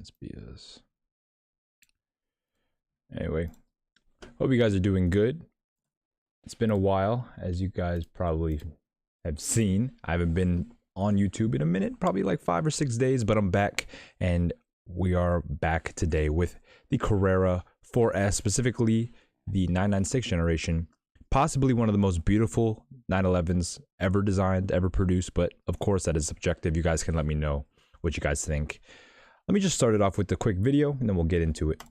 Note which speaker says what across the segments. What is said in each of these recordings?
Speaker 1: That's BS. Anyway, hope you guys are doing good. It's been a while, as you guys probably have seen. I haven't been on YouTube in a minute, probably like 5 or 6 days, but I'm back, and we are back today with the Carrera 4S, specifically the 996 generation, possibly one of the most beautiful 911s ever designed, ever produced, but of course that is subjective. You guys can let me know what you guys think. Let me just start it off with a quick video, and then we'll get into it.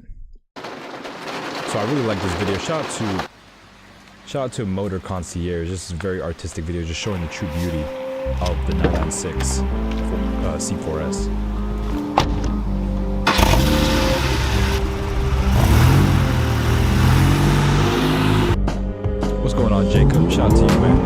Speaker 1: So I really like this video. Shout out to Motor Concierge. This is a very artistic video, just showing the true beauty of the 996 C4S. What's going on, Jacob? Shout out to you, man.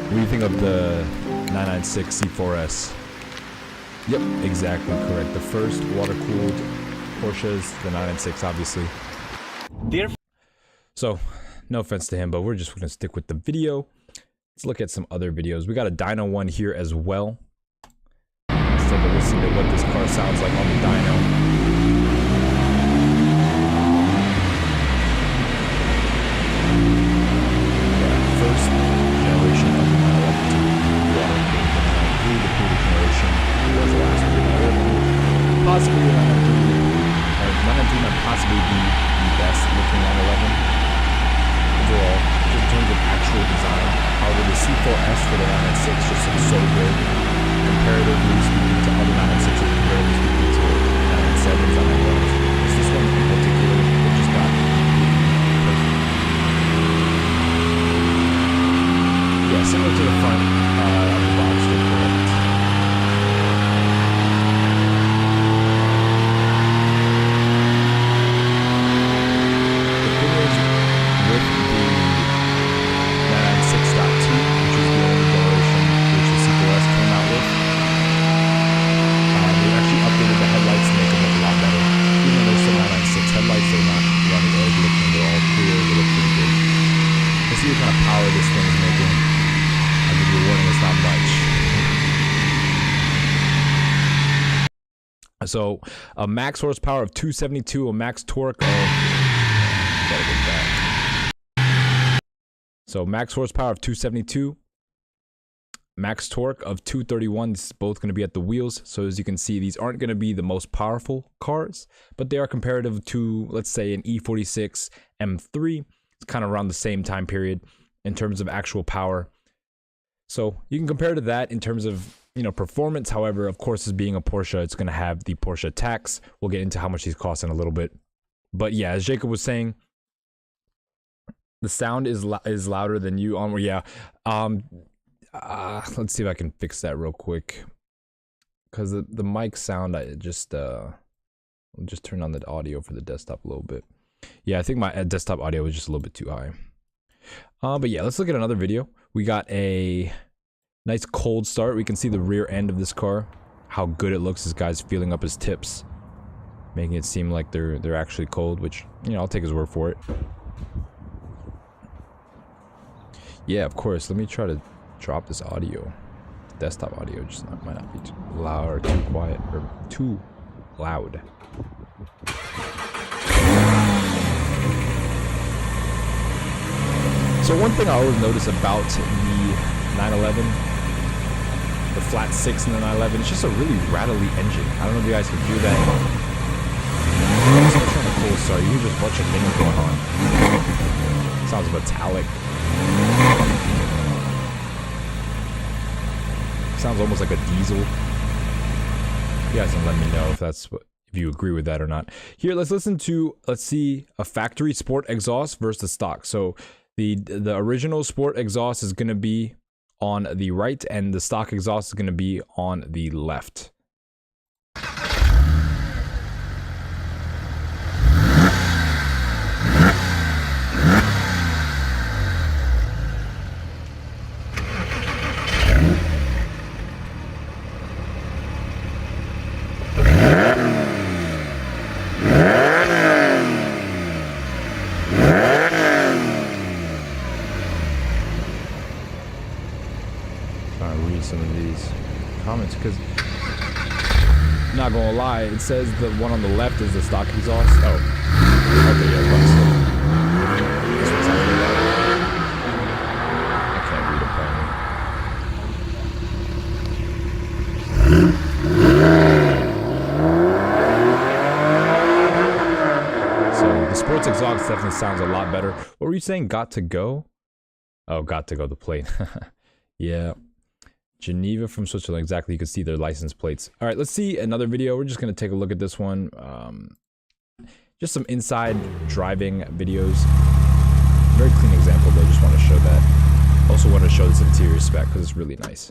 Speaker 1: What do you think of the 996 C4S? Yep, exactly correct. The first water-cooled Porsches, the 996, obviously. So, no offense to him, but we're just going to stick with the video. Let's look at some other videos. We got a dyno one here as well. Let's take a listen to what this car sounds like on the dyno. Possibly the 919 might possibly be the best looking 911 overall, just in terms of actual design. However, the C4S for the 996 just looks so good, comparatively speaking to other 996s, comparatively speaking to 997s, 991s. Just this one in particular, it just got perfect. Yeah, similar to the front of the box, they're correct. See what kind of power this thing's making. I'll give you a warning, it's not much. So a max horsepower of 272, a max torque of gotta get that. So max horsepower of 272, max torque of 231. This is both going to be at the wheels. So as you can see, these aren't going to be the most powerful cars, but they are comparative to, let's say, an E46 M3. It's kind of around the same time period in terms of actual power. So you can compare to that in terms of, you know, performance. However, of course, as being a Porsche, it's going to have the Porsche tax. We'll get into how much these cost in a little bit. But yeah, as Jacob was saying, the sound is louder than you. Yeah. Let's see if I can fix that real quick. Because the mic sound, I'll just turn on the audio for the desktop a little bit. Yeah, I think my desktop audio was just a little bit too high. But yeah, let's look at another video. We got a nice cold start. We can see the rear end of this car, how good it looks. This guy's feeling up his tips, making it seem like they're actually cold, which, you know, I'll take his word for it. Yeah, of course. Let me try to drop this audio. Desktop audio just might not be too loud or too quiet or too loud. So one thing I always notice about the 911, the flat 6 in the 911, it's just a really rattly engine. I don't know if you guys can hear that. It's not trying to cold start. You hear just a bunch of things going on. Sounds metallic. Sounds almost like a diesel. You guys can let me know if that's what, if you agree with that or not. Here, let's see a factory sport exhaust versus the stock. So the original sport exhaust is going to be on the right, and the stock exhaust is going to be on the left. read some of these comments because, not gonna lie, it says the one on the left is the stock exhaust. Oh, okay, yeah, let's see. This one sounds really loud. I can't read apparently. So the sports exhaust definitely sounds a lot better. What were you saying? Got to go? Oh, got to go, the plate. Yeah. Geneva from Switzerland, exactly. You can see their license plates. All right, let's see another video. We're just going to take a look at this one. Just some inside driving videos. Very clean example, though. Just want to show that. Also want to show this interior spec because it's really nice.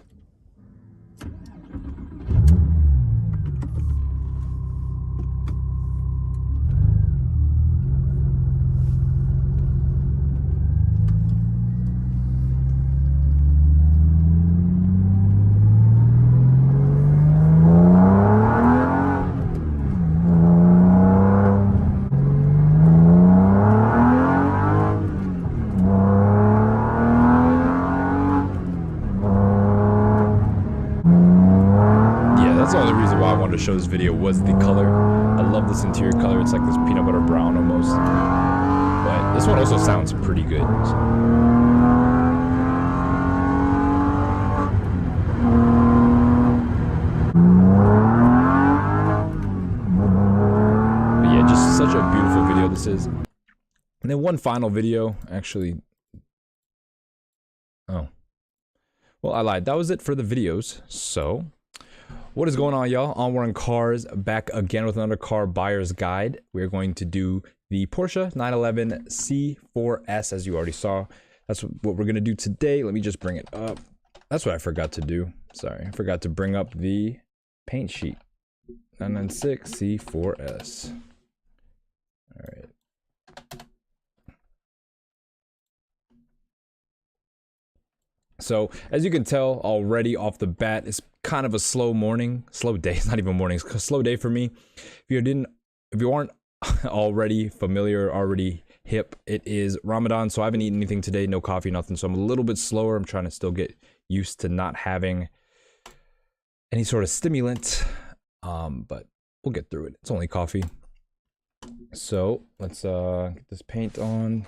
Speaker 1: That's the only reason why I wanted to show this video was the color. I love this interior color. It's like this peanut butter brown almost. But this one also sounds pretty good. So. But yeah, just such a beautiful video this is. And then one final video, actually. Oh. Well, I lied. That was it for the videos. So. What is going on, y'all? Onward on Cars, back again with another car buyer's guide. We're going to do the Porsche 911 C4S, as you already saw. That's what we're going to do today. Let me just bring it up. That's what I forgot to do. Sorry, I forgot to bring up the paint sheet. 996 C4S. All right. So, as you can tell already off the bat, it's kind of a slow day. It's not even morning. It's a slow day for me. If you aren't already familiar, already hip, it is Ramadan. So I haven't eaten anything today, no coffee, nothing. So I'm a little bit slower. I'm trying to still get used to not having any sort of stimulant. But we'll get through it. It's only coffee. So let's get this paint on.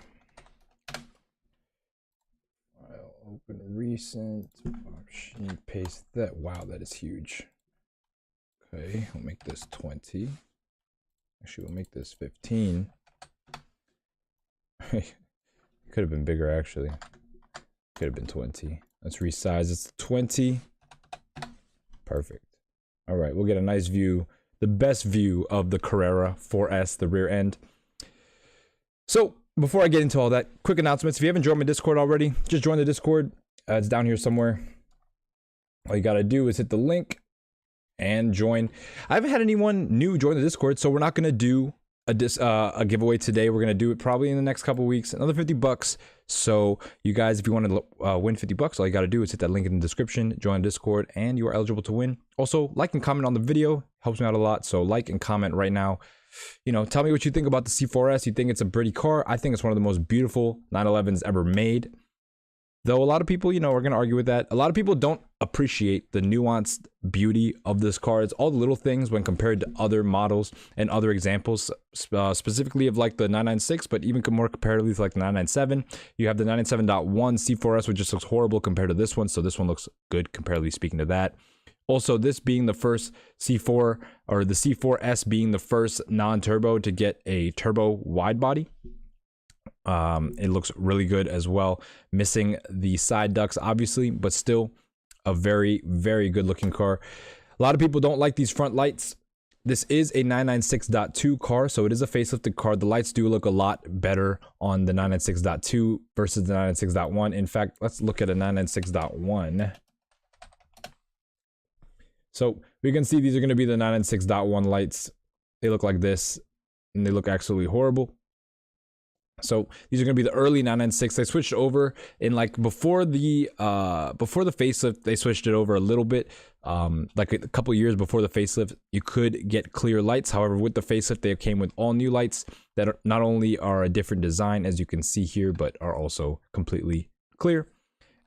Speaker 1: Open recent option, paste that. Wow, that is huge. Okay, we'll make this 20. Actually, we'll make this 15. Could have been bigger, actually. Could have been 20. Let's resize. It's 20. Perfect. All right, we'll get a nice view, the best view of the Carrera 4S, the rear end. So, before I get into all that, quick announcements. If you haven't joined my Discord already, just join the Discord. It's down here somewhere. All you gotta do is hit the link and join. I haven't had anyone new join the Discord, so we're not gonna do a giveaway today. We're gonna do it probably in the next couple weeks. Another 50 bucks. So you guys, if you want to win 50 bucks, all you gotta do is hit that link in the description, join Discord, and you are eligible to win. Also, like and comment on the video. Helps me out a lot. So like and comment right now. You know, tell me what you think about the C4S. You think it's a pretty car? I think it's one of the most beautiful 911s ever made. Though a lot of people, you know, are going to argue with that. A lot of people don't appreciate the nuanced beauty of this car. It's all the little things when compared to other models and other examples, specifically of like the 996, but even more comparatively to like the 997. You have the 997.1 C4S, which just looks horrible compared to this one. So this one looks good comparatively speaking to that. Also, this being the first C4 or the C4S being the first non-turbo to get a turbo wide body. It looks really good as well. Missing the side ducts, obviously, but still a very, very good looking car. A lot of people don't like these front lights. This is a 996.2 car, so it is a facelifted car. The lights do look a lot better on the 996.2 versus the 996.1. In fact, let's look at a 996.1. So we can see these are going to be the 996.1 lights. They look like this, and they look absolutely horrible. So these are going to be the early 996. They switched over in like before the facelift. They switched it over a little bit. Like a couple years before the facelift, you could get clear lights. However, with the facelift, they came with all new lights that not only are a different design, as you can see here, but are also completely clear.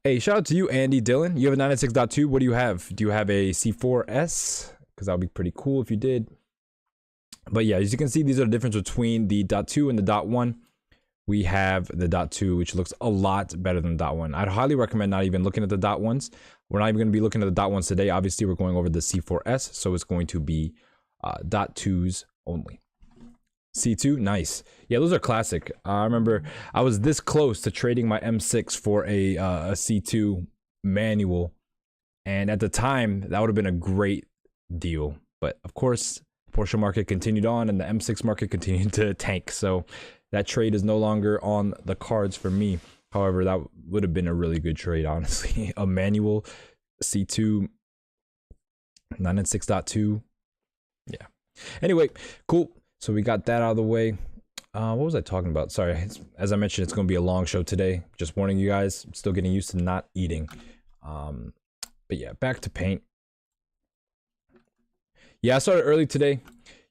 Speaker 1: Hey, shout out to you, Andy Dillon. You have a 996.2. What do you have? Do you have a C4S? Because that would be pretty cool if you did. But yeah, as you can see, these are the difference between the .2 and the .1. We have the .2, which looks a lot better than the .1. I'd highly recommend not even looking at the .1s. We're not even going to be looking at the .1s today. Obviously, we're going over the C4S, so it's going to be .2s only. C2, nice. Yeah, those are classic. I remember I was this close to trading my M6 for a C2 manual, and at the time that would have been a great deal. But of course, Porsche market continued on, and the M6 market continued to tank. So that trade is no longer on the cards for me. However, that would have been a really good trade, honestly. A manual C2 996.2. Yeah. Anyway, cool. So we got that out of the way. What was I talking about? Sorry, as I mentioned, it's going to be a long show today. Just warning you guys, I'm still getting used to not eating. But yeah, back to paint. Yeah, I started early today.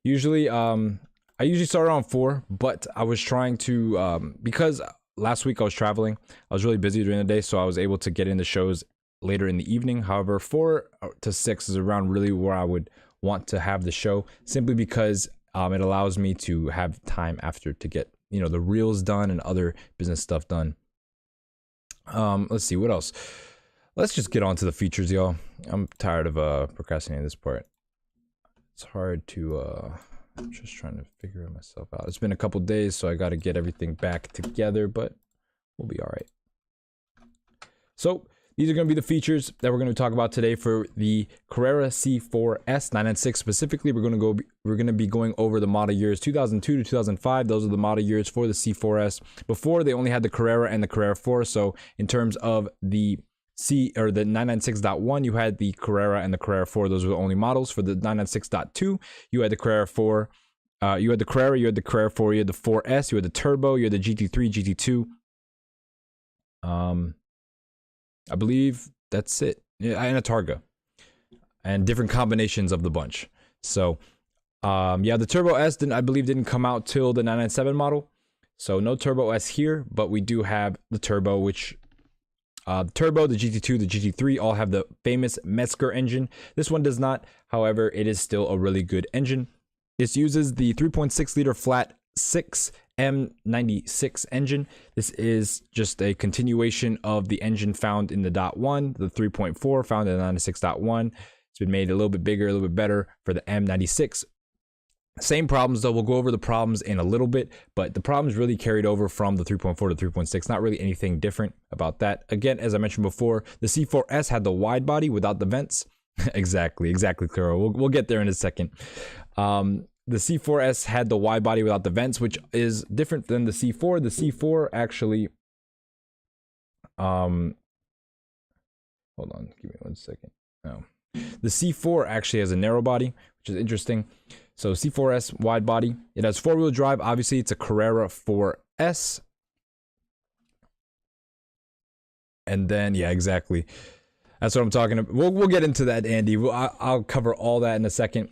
Speaker 1: Usually, I usually start around 4, but I was trying to, because last week I was traveling, I was really busy during the day, so I was able to get in the shows later in the evening. However, 4 to 6 is around really where I would want to have the show, simply because it allows me to have time after to get, you know, the reels done and other business stuff done. Let's see, what else? Let's just get on to the features, y'all. I'm tired of procrastinating this part. It's hard to I'm just trying to figure it myself out. It's been a couple days, so I got to get everything back together, but we'll be all right. So these are going to be the features that we're going to talk about today for the Carrera C4S 996. Specifically, we're going to be going over the model years 2002 to 2005. Those are the model years for the C4S. Before, they only had the Carrera and the Carrera 4. So in terms of the the 996.1, you had the Carrera and the Carrera 4. Those were the only models. For the 996.2, you had the Carrera 4. You had the Carrera, you had the Carrera 4, you had the 4S, you had the Turbo, you had the GT3, GT2. I believe that's it. Yeah, and a Targa. And different combinations of the bunch. So, yeah, the Turbo S, I believe, didn't come out till the 997 model. So no Turbo S here, but we do have the Turbo, which... the Turbo, the GT2, the GT3 all have the famous Metzger engine. This one does not. However, it is still a really good engine. This uses the 3.6 liter flat 6 M96 engine. This is just a continuation of the engine found in the .1, the 3.4 found in the 96.1. It's been made a little bit bigger, a little bit better for the M96. Same problems though. We'll go over the problems in a little bit, but the problems really carried over from the 3.4 to 3.6. Not really anything different about that. Again, as I mentioned before, the C4S had the wide body without the vents. exactly, Clara. We'll get there in a second. The C4S had the wide body without the vents, which is different than the C4. The C4 actually, hold on, give me 1 second. No, the C4 actually has a narrow body, which is interesting. So C4S wide body. It has 4-wheel drive. Obviously, it's a Carrera 4S. And then, yeah, exactly. That's what I'm talking about. We'll get into that, Andy. I'll cover all that in a second.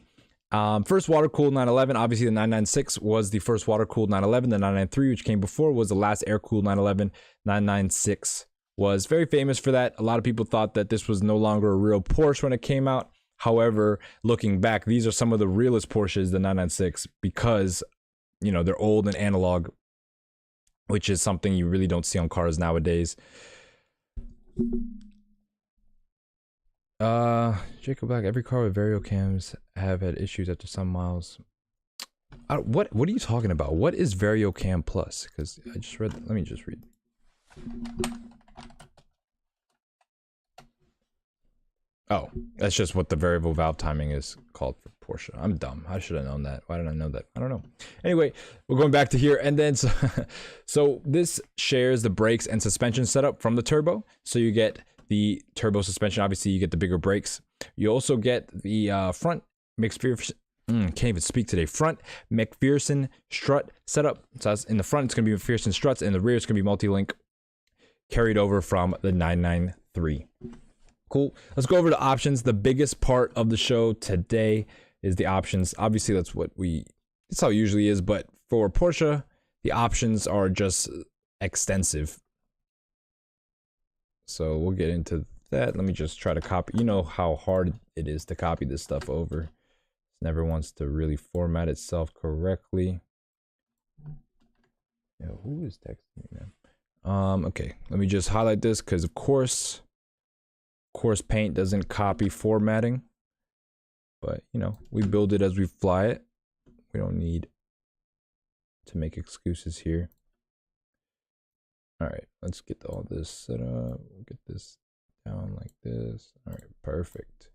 Speaker 1: First water-cooled 911. Obviously, the 996 was the first water-cooled 911. The 993, which came before, was the last air-cooled 911. 996 was very famous for that. A lot of people thought that this was no longer a real Porsche when it came out. However, looking back, these are some of the realest Porsches, the 996, because, you know, they're old and analog, which is something you really don't see on cars nowadays. Jacob Black, every car with Vario cams have had issues after some miles. What are you talking about? What is Vario Cam Plus? Because I just read, let me just read. Oh, that's just what the variable valve timing is called for Porsche. I'm dumb. I should have known that. Why didn't I know that? I don't know. Anyway, we're going back to here. And then, so this shares the brakes and suspension setup from the Turbo. So you get the Turbo suspension. Obviously, you get the bigger brakes. You also get the front McPherson. Can't even speak today. Front McPherson strut setup. So that's in the front, it's going to be McPherson struts. In the rear, it's going to be multi-link carried over from the 993. Cool. Let's go over the options. The biggest part of the show today is the options. Obviously, that's how it usually is. But for Porsche, the options are just extensive. So we'll get into that. Let me just try to copy. You know how hard it is to copy this stuff over. It never wants to really format itself correctly. Yo, who is texting me, man? Okay, let me just highlight this because of course Paint doesn't copy formatting. But you know, we build it as we fly it. We don't need to make excuses here. All right, let's get all this set up. We'll get this down like this. All right, perfect.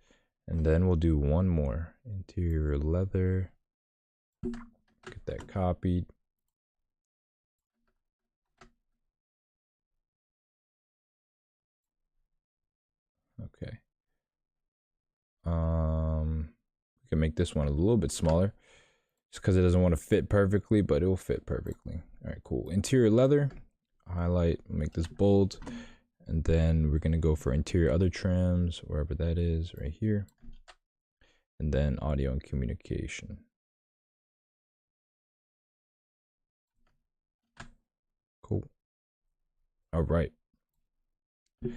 Speaker 1: And then we'll do one more. Interior leather. Get that copied. Okay. We can make this one a little bit smaller. Just because it doesn't want to fit perfectly, but it will fit perfectly. All right, cool. Interior leather. Highlight, make this bold, and then we're gonna go for interior other trims, wherever that is, right here, and then audio and communication. Cool. All right, and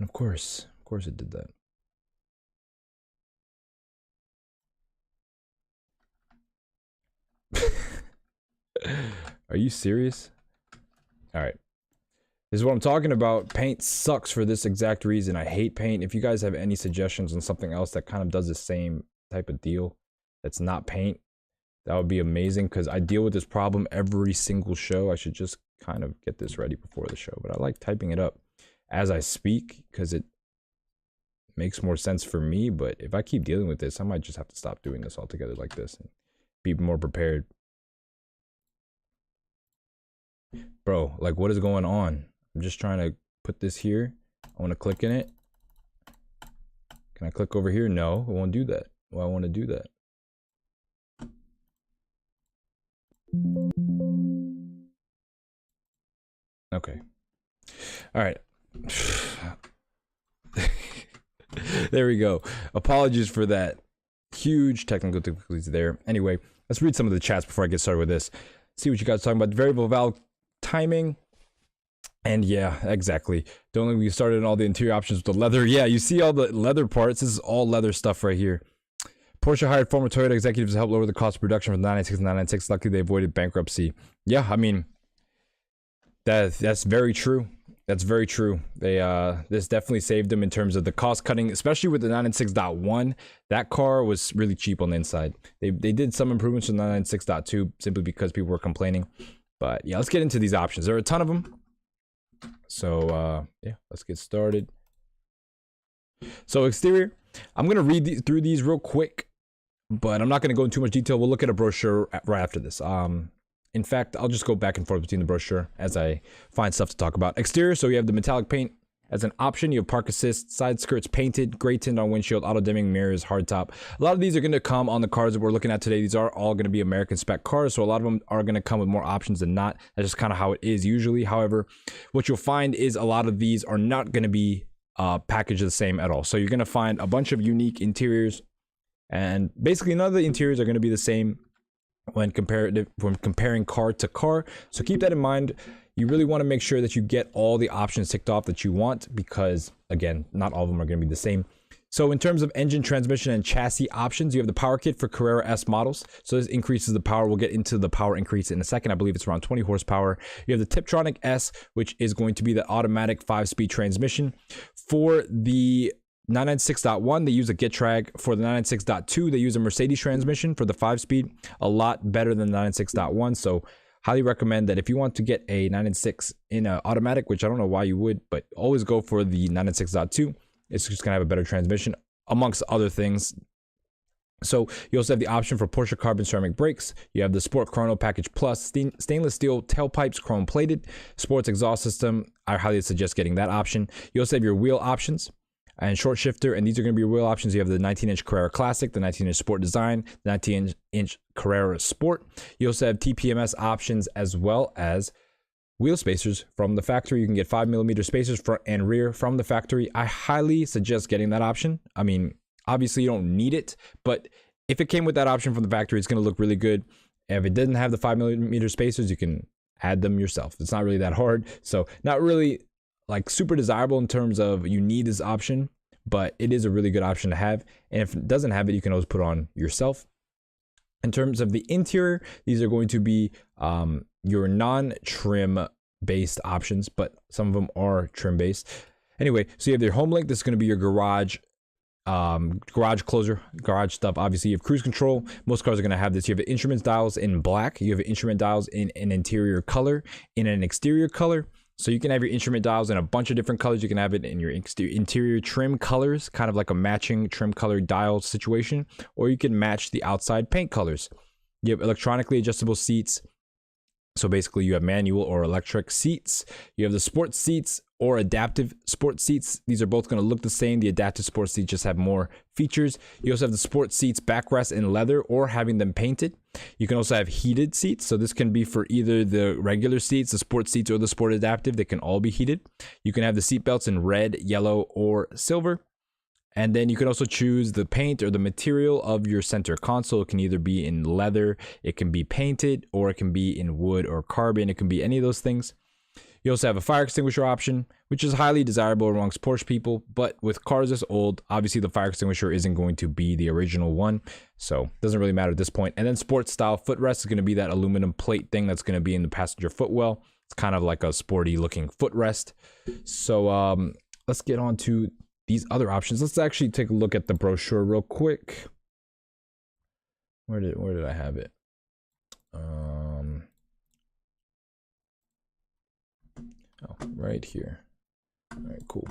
Speaker 1: of course it did that. Are you serious? All right. This is what I'm talking about. Paint sucks for this exact reason. I hate Paint. If you guys have any suggestions on something else that kind of does the same type of deal that's not Paint, that would be amazing, because I deal with this problem every single show. I should just kind of get this ready before the show, but I like typing it up as I speak because it makes more sense for me. But if I keep dealing with this, I might just have to stop doing this altogether like this and be more prepared. Bro, like, what is going on? I'm just trying to put this here. I want to click in it. Can I click over here? No, it won't do that. Well, I want to do that. Okay. All right. There we go. Apologies for that. Huge technical difficulties there. Anyway, let's read some of the chats before I get started with this. See what you guys are talking about. Variable valve timing. And yeah, exactly. Don't let me get started on all the interior options with the leather. Yeah, you see all the leather parts. This is all leather stuff right here. Porsche hired former Toyota executives to help lower the cost of production from 996 to 996. Luckily, they avoided bankruptcy. Yeah, I mean, that's very true. That's very true. They this definitely saved them in terms of the cost cutting, especially with the 996.1. That car was really cheap on the inside. They did some improvements to 996.2 simply because people were complaining. But yeah, let's get into these options. There are a ton of them. So yeah, let's get started. So exterior, I'm gonna read through these real quick, but I'm not gonna go into too much detail. We'll look at a brochure right after this. In fact, I'll just go back and forth between the brochure as I find stuff to talk about. Exterior, so you have the metallic paint as an option. You have park assist, side skirts painted, gray tint on windshield, auto dimming, mirrors, hardtop. A lot of these are going to come on the cars that we're looking at today. These are all going to be American spec cars, so a lot of them are going to come with more options than not. That's just kind of how it is usually. However, what you'll find is a lot of these are not going to be packaged the same at all. So you're going to find a bunch of unique interiors, and basically none of the interiors are going to be the same when comparing car to car. So keep that in mind. You really want to make sure that you get all the options ticked off that you want, because again, not all of them are going to be the same. So in terms of engine, transmission, and chassis options, you have the power kit for Carrera S models. So this increases the power. We'll get into the power increase in a second. I believe it's around 20 horsepower. You have the Tiptronic S, which is going to be the automatic 5-speed transmission. For the 996.1, they use a Getrag. For the 996.2, they use a Mercedes transmission for the 5-speed. A lot better than the 996.1. So highly recommend that if you want to get a 996 in an automatic, which I don't know why you would, but always go for the 996.2. It's just gonna have a better transmission, amongst other things. So you also have the option for Porsche carbon ceramic brakes. You have the Sport Chrono Package Plus, stainless steel tailpipes, chrome plated, sports exhaust system. I highly suggest getting that option. You also have your wheel options and short shifter, and these are going to be your wheel options. You have the 19-inch Carrera Classic, the 19-inch Sport Design, the 19-inch Carrera Sport. You also have TPMS options as well as wheel spacers from the factory. You can get 5mm spacers front and rear from the factory. I highly suggest getting that option. I mean, obviously you don't need it, but if it came with that option from the factory, it's going to look really good. If it didn't have the 5mm spacers, you can add them yourself. It's not really that hard. So not really like super desirable in terms of you need this option, but it is a really good option to have. And if it doesn't have it, you can always put on yourself. In terms of the interior, these are going to be your non-trim based options, but some of them are trim based. Anyway, so you have your home link. This is going to be your garage closer, garage stuff. Obviously you have cruise control. Most cars are going to have this. You have instrument dials in black, you have instrument dials in an interior color, in an exterior color. So you can have your instrument dials in a bunch of different colors. You can have it in your interior trim colors, kind of like a matching trim color dial situation, or you can match the outside paint colors. You have electronically adjustable seats. So basically you have manual or electric seats. You have the sports seats or adaptive sports seats. These are both going to look the same. The adaptive sports seats just have more features. You also have the sports seats backrest in leather or having them painted. You can also have heated seats. So this can be for either the regular seats, the sports seats, or the sport adaptive. They can all be heated. You can have the seat belts in red, yellow, or silver. And then you can also choose the paint or the material of your center console. It can either be in leather, it can be painted, or it can be in wood or carbon. It can be any of those things. You also have a fire extinguisher option, which is highly desirable amongst Porsche people. But with cars this old, obviously the fire extinguisher isn't going to be the original one. So it doesn't really matter at this point. And then sports style footrest is going to be that aluminum plate thing that's going to be in the passenger footwell. It's kind of like a sporty looking footrest. So let's get on to these other options. Let's actually take a look at the brochure real quick. Where did I have it? Oh, right here. All right, cool.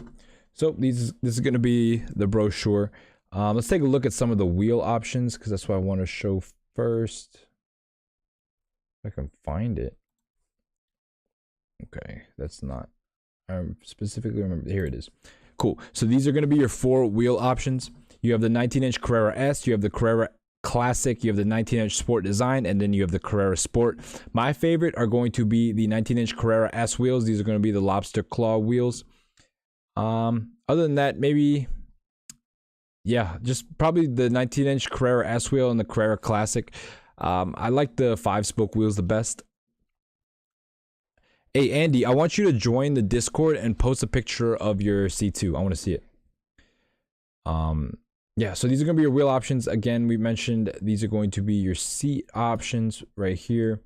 Speaker 1: So this is going to be the brochure. Let's take a look at some of the wheel options, because that's what I want to show first. If I can find it. Okay, that's not. I specifically remember. Here it is. Cool. So these are going to be your 4 wheel options. You have the 19-inch Carrera S, you have the Carrera Classic, you have the 19-inch Sport Design, and then you have the Carrera Sport. My favorite are going to be the 19-inch Carrera S wheels. These are going to be the lobster claw wheels. Other than that, maybe, yeah, just probably the 19-inch Carrera S wheel and the Carrera Classic. I like the 5-spoke wheels the best. Hey, Andy, I want you to join the Discord and post a picture of your C2. I want to see it. Yeah, so these are going to be your wheel options. Again, we mentioned these are going to be your seat options right here.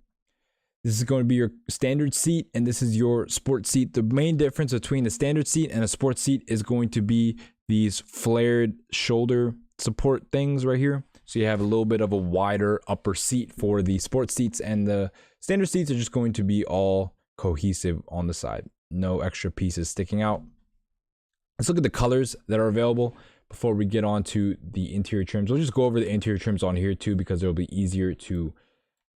Speaker 1: This is going to be your standard seat, and this is your sport seat. The main difference between the standard seat and a sports seat is going to be these flared shoulder support things right here. So you have a little bit of a wider upper seat for the sports seats, and the standard seats are just going to be all cohesive on the side. No extra pieces sticking out. Let's look at the colors that are available before we get on to the interior trims. We'll just go over the interior trims on here too, because it'll be easier to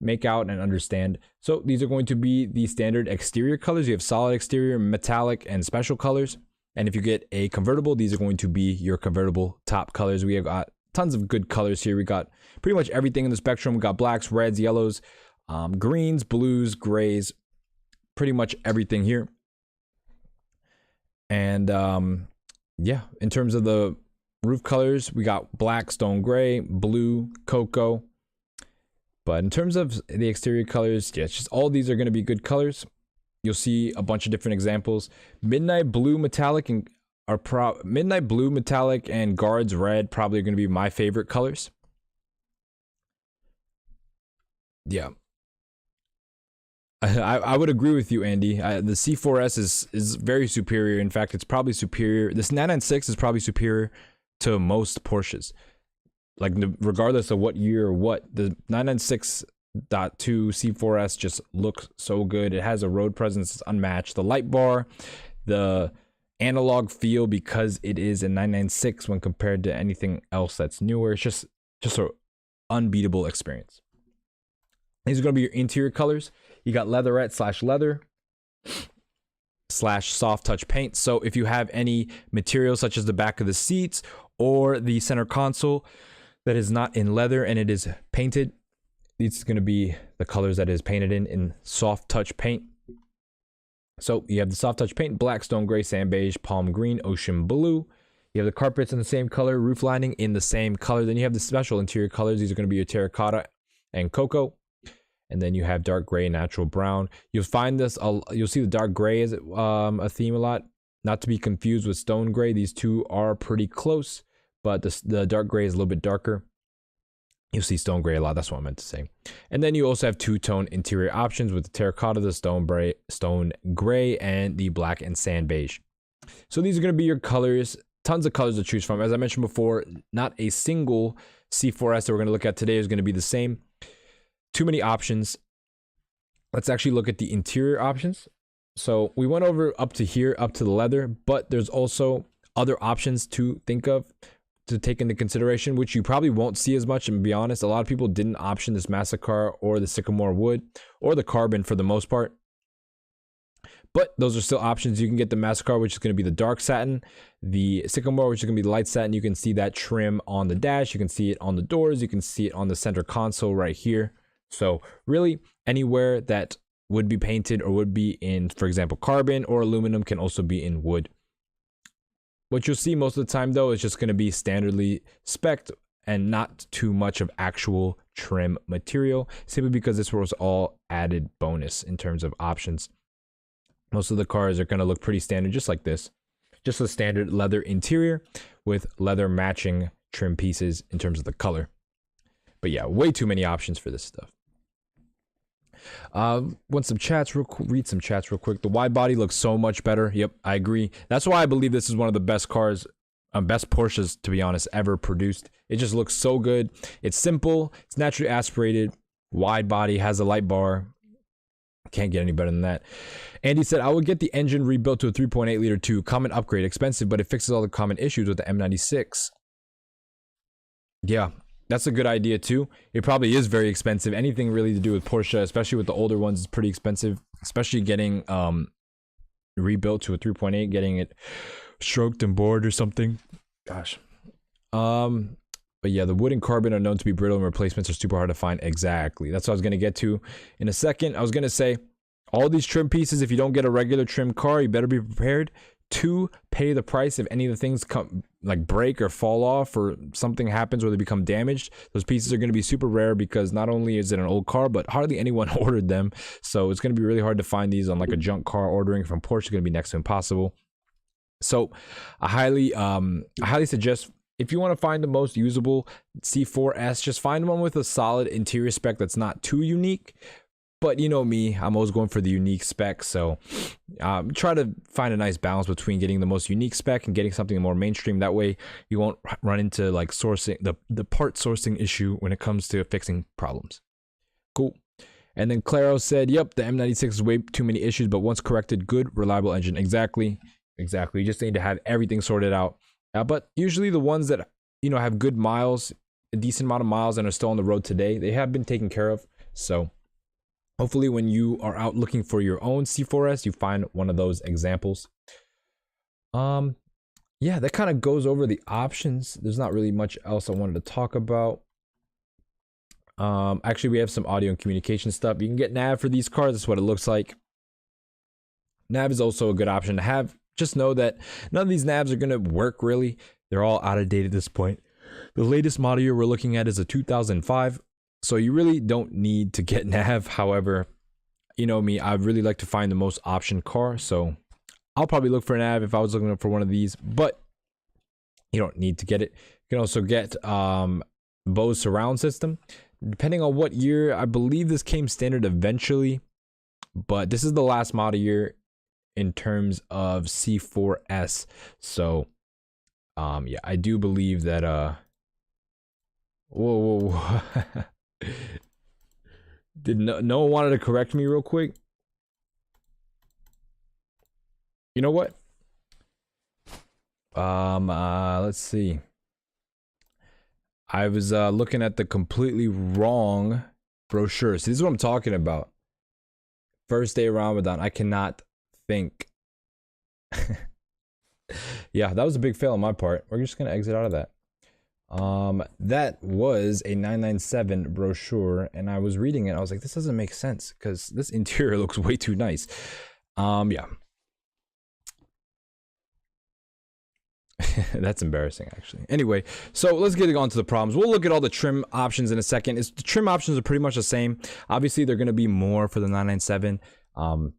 Speaker 1: make out and understand. So these are going to be the standard exterior colors. You have solid exterior, metallic, and special colors. And if you get a convertible, these are going to be your convertible top colors. We have got tons of good colors here. We got pretty much everything in the spectrum. We got blacks, reds, yellows, greens, blues, grays, pretty much everything here. And yeah, in terms of the roof colors, we got black, stone gray, blue, cocoa. But in terms of the exterior colors, yeah, it's just all these are going to be good colors. You'll see a bunch of different examples. Midnight blue metallic and midnight blue metallic and guards red probably are going to be my favorite colors. Yeah, I would agree with you, Andy. The C4S is very superior. In fact, it's probably superior. This 996 is probably superior to most Porsches. Like, regardless of what year or what, the 996.2 C4S just looks so good. It has a road presence that's unmatched. The light bar, the analog feel, because it is a 996 when compared to anything else that's newer. It's just an unbeatable experience. These are going to be your interior colors. You got leatherette / leather / soft touch paint. So if you have any material such as the back of the seats or the center console that is not in leather and it is painted, it's going to be the colors that it is painted in soft touch paint. So you have the soft touch paint: black, stone gray, sand beige, palm green, ocean blue. You have the carpets in the same color, roof lining in the same color. Then you have the special interior colors. These are going to be your terracotta and cocoa. And then you have dark gray, natural brown. You'll find this, you'll see the dark gray as a theme a lot. not to be confused with stone gray. These two are pretty close, but the dark gray is a little bit darker. You'll see stone gray a lot. That's what I meant to say. And then you also have two-tone interior options with the terracotta, the stone gray, and the black and sand beige. So these are going to be your colors. Tons of colors to choose from. As I mentioned before, not a single C4S that we're going to look at today is going to be the same. Too many options. Let's actually look at the interior options. So we went over up to here, up to the leather, but there's also other options to think of, to take into consideration, which you probably won't see as much. And to be honest, a lot of people didn't option this Massacre or the sycamore wood or the carbon for the most part. But those are still options. You can get the Massacre, which is going to be the dark satin, the sycamore, which is going to be the light satin. You can see that trim on the dash. You can see it on the doors. You can see it on the center console right here. So really anywhere that would be painted or would be in, for example, carbon or aluminum can also be in wood. What you'll see most of the time though is just going to be standardly spec'd and not too much of actual trim material, simply because this was all added bonus in terms of options. Most of the cars are going to look pretty standard, just like this. Just a standard leather interior with leather matching trim pieces in terms of the color. But yeah, way too many options for this stuff. Want some chats read some chats real quick. The wide body looks so much better. Yep, I agree. That's why I believe this is one of the best cars, best Porsches, to be honest, ever produced. It just looks so good. It's simple. It's naturally aspirated. Wide body, has a light bar. Can't get any better than that. Andy said, I would get the engine rebuilt to a 3.8 liter 2. Common upgrade. Expensive, but it fixes all the common issues with the M96. Yeah, that's a good idea too. It probably is very expensive. Anything really to do with Porsche, especially with the older ones, is pretty expensive. Especially getting rebuilt to a 3.8, getting it stroked and bored or something. Gosh. But yeah, the wood and carbon are known to be brittle, and replacements are super hard to find. Exactly. That's what I was going to get to in a second. I was going to say, all these trim pieces, if you don't get a regular trim car, you better be prepared to pay the price if any of the things come, like break or fall off or something happens where they become damaged. Those pieces are going to be super rare because not only is it an old car, but hardly anyone ordered them. So it's going to be really hard to find these on like a junk car. Ordering from Porsche is going to be next to impossible. So I highly suggest, if you want to find the most usable C4S, just find one with a solid interior spec that's not too unique. But you know me, I'm always going for the unique spec. So try to find a nice balance between getting the most unique spec and getting something more mainstream. That way you won't run into like sourcing, the part sourcing issue when it comes to fixing problems. Cool. And then Claro said, yep, the M96 is way too many issues, but once corrected, good, reliable engine. Exactly. You just need to have everything sorted out. But usually the ones that, you know, have good miles, a decent amount of miles, and are still on the road today, they have been taken care of. So hopefully when you are out looking for your own C4S, you find one of those examples. Yeah, that kind of goes over the options. There's not really much else I wanted to talk about. Actually, we have some audio and communication stuff. You can get nav for these cars. That's what it looks like. Nav is also a good option to have. Just know that none of these navs are going to work really. They're all out of date at this point. The latest model year we're looking at is a 2005. So you really don't need to get nav. However, you know me, I'd really like to find the most option car. So I'll probably look for a nav if I was looking for one of these, but you don't need to get it. You can also get Bose surround system. Depending on what year, I believe this came standard eventually, but this is the last model year in terms of C4S. So yeah, I do believe that whoa. Did no one wanted to correct me real quick? You know what? Let's see. I was looking at the completely wrong brochure. See, this is what I'm talking about. First day of Ramadan. I cannot think. Yeah, that was a big fail on my part. We're just gonna exit out of that. That was a 997 brochure, and I was reading it. I was like, this doesn't make sense because this interior looks way too nice. Yeah. That's embarrassing, actually. Anyway, so let's get on to the problems. We'll look at all the trim options in a second. The trim options are pretty much the same. Obviously, they're going to be more for the 997,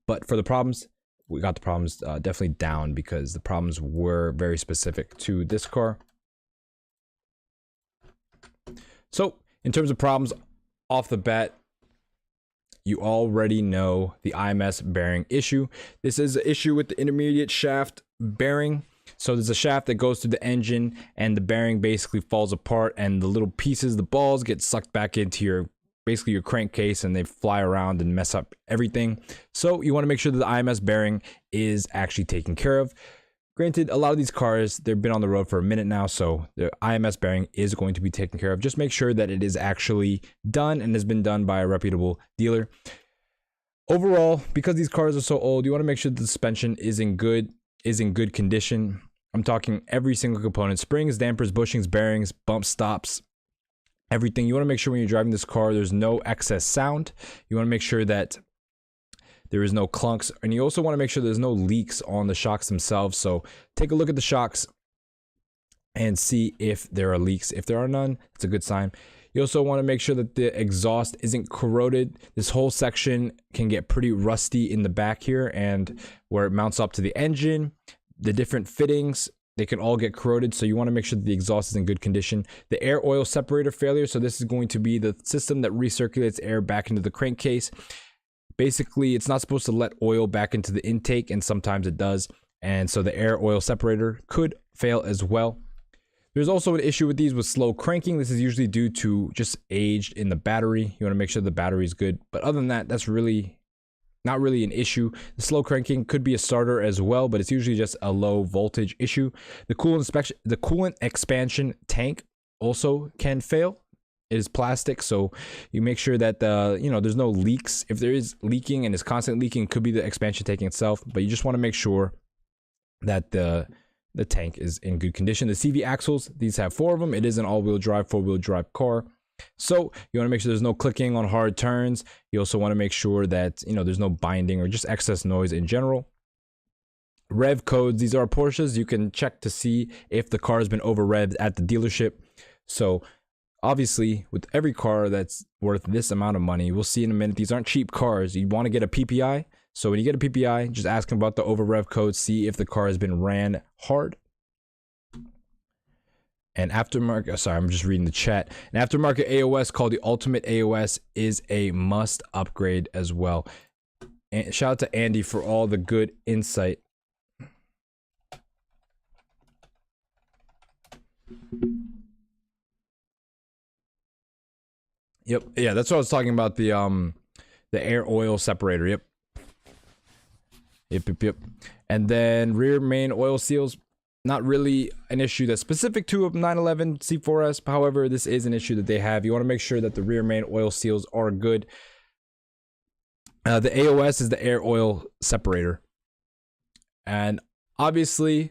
Speaker 1: but for the problems, we got the problems definitely down, because the problems were very specific to this car. So in terms of problems off the bat, you already know the IMS bearing issue. This is an issue with the intermediate shaft bearing. So there's a shaft that goes through the engine, and the bearing basically falls apart, and the little pieces, the balls, get sucked back into your basically your crankcase, and they fly around and mess up everything. So you want to make sure that the IMS bearing is actually taken care of. Granted, a lot of these cars, they've been on the road for a minute now, so the IMS bearing is going to be taken care of. Just make sure that it is actually done and has been done by a reputable dealer. Overall, because these cars are so old, you want to make sure the suspension is in good condition. I'm talking every single component: springs, dampers, bushings, bearings, bump stops, everything. You want to make sure when you're driving this car there's no excess sound. You want to make sure that there is no clunks, and you also want to make sure there's no leaks on the shocks themselves. So take a look at the shocks and see if there are leaks. If there are none, it's a good sign. You also want to make sure that the exhaust isn't corroded. This whole section can get pretty rusty in the back here, and where it mounts up to the engine, the different fittings, they can all get corroded. So you want to make sure that the exhaust is in good condition. The air oil separator failure, so this is going to be the system that recirculates air back into the crankcase. Basically, it's not supposed to let oil back into the intake, and sometimes it does, and so the air oil separator could fail as well. There's also an issue with these with slow cranking. This is usually due to just age in the battery. You want to make sure the battery is good, but other than that, that's really not really an issue. The slow cranking could be a starter as well, but it's usually just a low voltage issue. The coolant expansion tank also can fail. It is plastic, so you make sure that there's no leaks. If there is leaking and is constant leaking, it could be the expansion tank itself, but you just want to make sure that the tank is in good condition. The CV axles, these have 4 of them. It is an all-wheel drive, 4-wheel drive car, so you want to make sure there's no clicking on hard turns. You also want to make sure that there's no binding or just excess noise in general. Rev codes, these are Porsches. You can check to see if the car has been over revved at the dealership. So obviously, with every car that's worth this amount of money, we'll see in a minute, these aren't cheap cars. You want to get a PPI. So when you get a PPI, just ask them about the over rev code, see if the car has been ran hard. And aftermarket, sorry, I'm just reading the chat. An aftermarket AOS called the Ultimate AOS is a must upgrade as well. And shout out to Andy for all the good insight. Yep, yeah, that's what I was talking about, the air oil separator. Yep. And then rear main oil seals, not really an issue that's specific to a 911 C4S. However, this is an issue that they have. You want to make sure that the rear main oil seals are good. The AOS is the air oil separator. And obviously,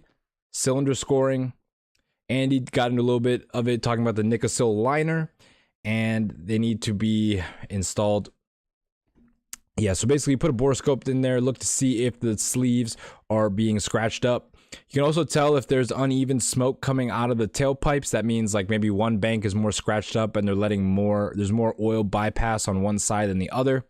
Speaker 1: cylinder scoring. Andy got into a little bit of it talking about the Nicosil liner, and they need to be installed. Yeah, so basically you put a borescope in there, look to see if the sleeves are being scratched up. You can also tell if there's uneven smoke coming out of the tailpipes. That means like maybe one bank is more scratched up and they're letting there's more oil bypass on one side than the other.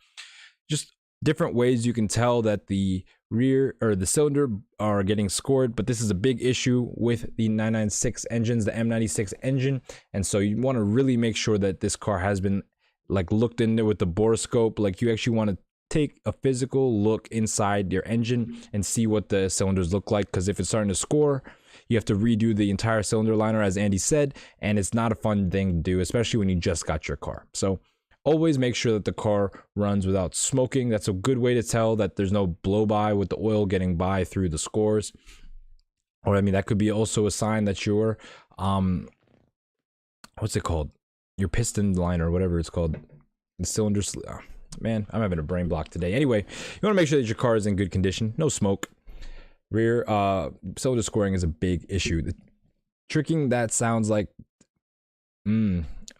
Speaker 1: Just different ways you can tell that the rear or the cylinder are getting scored, but this is a big issue with the 996 engines, the M96 engine, and so you want to really make sure that this car has been like looked in there with the borescope. Like you actually want to take a physical look inside your engine and see what the cylinders look like, because if it's starting to score, you have to redo the entire cylinder liner, as Andy said, and it's not a fun thing to do, especially when you just got your car. So always make sure that the car runs without smoking. That's a good way to tell that there's no blow by with the oil getting by through the scores. Or I mean, that could be also a sign that your what's it called, your piston liner or whatever it's called, the cylinder man, I'm having a brain block today. Anyway, you want to make sure that your car is in good condition, no smoke. Rear cylinder scoring is a big issue. The tricking that sounds like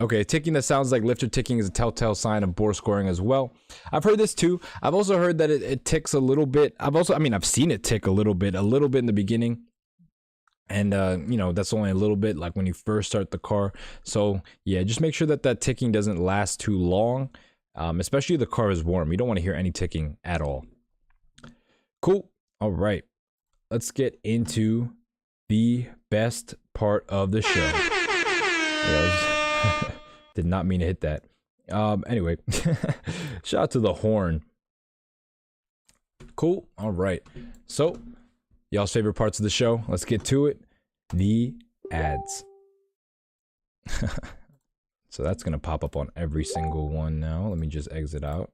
Speaker 1: okay, ticking that sounds like lifter ticking is a telltale sign of bore scoring as well. I've heard this too. I've also heard that it ticks a little bit. I've seen it tick a little bit in the beginning. And that's only a little bit, like when you first start the car. So yeah, just make sure that that ticking doesn't last too long. Especially if the car is warm. You don't want to hear any ticking at all. Cool. All right, let's get into the best part of the show. Yeah, did not mean to hit that. Anyway, shout out to the horn. Cool. All right. So, y'all's favorite parts of the show. Let's get to it. The ads. So that's going to pop up on every single one now. Let me just exit out.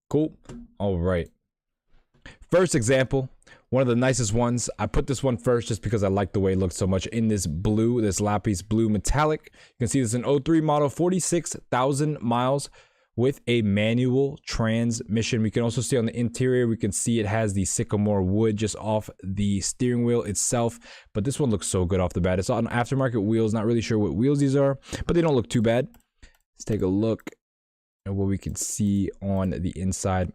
Speaker 1: Cool. All right. First example, one of the nicest ones. I put this one first just because I like the way it looks so much in this blue, this lapis blue metallic. You can see this is an 03 model, 46,000 miles with a manual transmission. We can also see on the interior, we can see it has the sycamore wood just off the steering wheel itself. But this one looks so good off the bat. It's on aftermarket wheels. Not really sure what wheels these are, but they don't look too bad. Let's take a look at what we can see on the inside.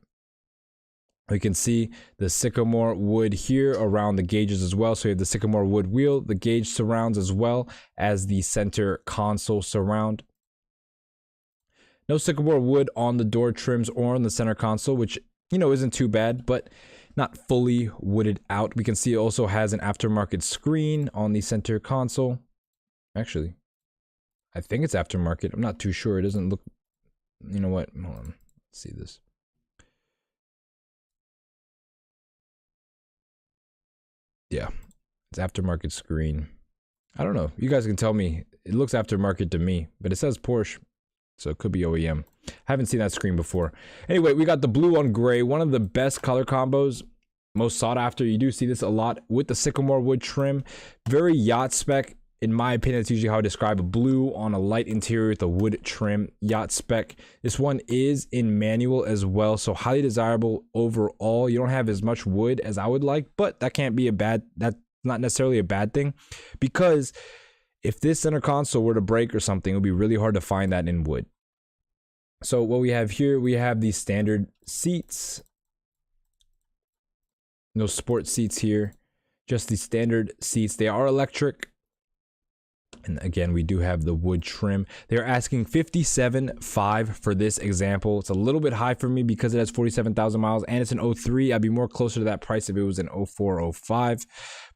Speaker 1: We can see the sycamore wood here around the gauges as well. So you have the sycamore wood wheel, the gauge surrounds, as well as the center console surround. No sycamore wood on the door trims or on the center console, which, you know, isn't too bad, but not fully wooded out. We can see it also has an aftermarket screen on the center console. Actually, I think it's aftermarket. I'm not too sure. It doesn't look, you know what? Hold on. Let's see this. Yeah, it's aftermarket screen. I don't know. You guys can tell me. It looks aftermarket to me, but it says Porsche, so it could be OEM. Haven't seen that screen before. Anyway, we got the blue on gray, one of the best color combos, most sought after. You do see this a lot with the sycamore wood trim. Very yacht spec. In my opinion, that's usually how I describe a blue on a light interior with a wood trim, yacht spec. This one is in manual as well, so highly desirable overall. You don't have as much wood as I would like, but that can't be a bad, that's not necessarily a bad thing, because if this center console were to break or something, it would be really hard to find that in wood. So what we have here, we have these standard seats. No sport seats here, just the standard seats. They are electric. And again, we do have the wood trim. They're asking $57,500 for this example. It's a little bit high for me because it has 47,000 miles and it's an 03. I'd be more closer to that price if it was an 04, 05.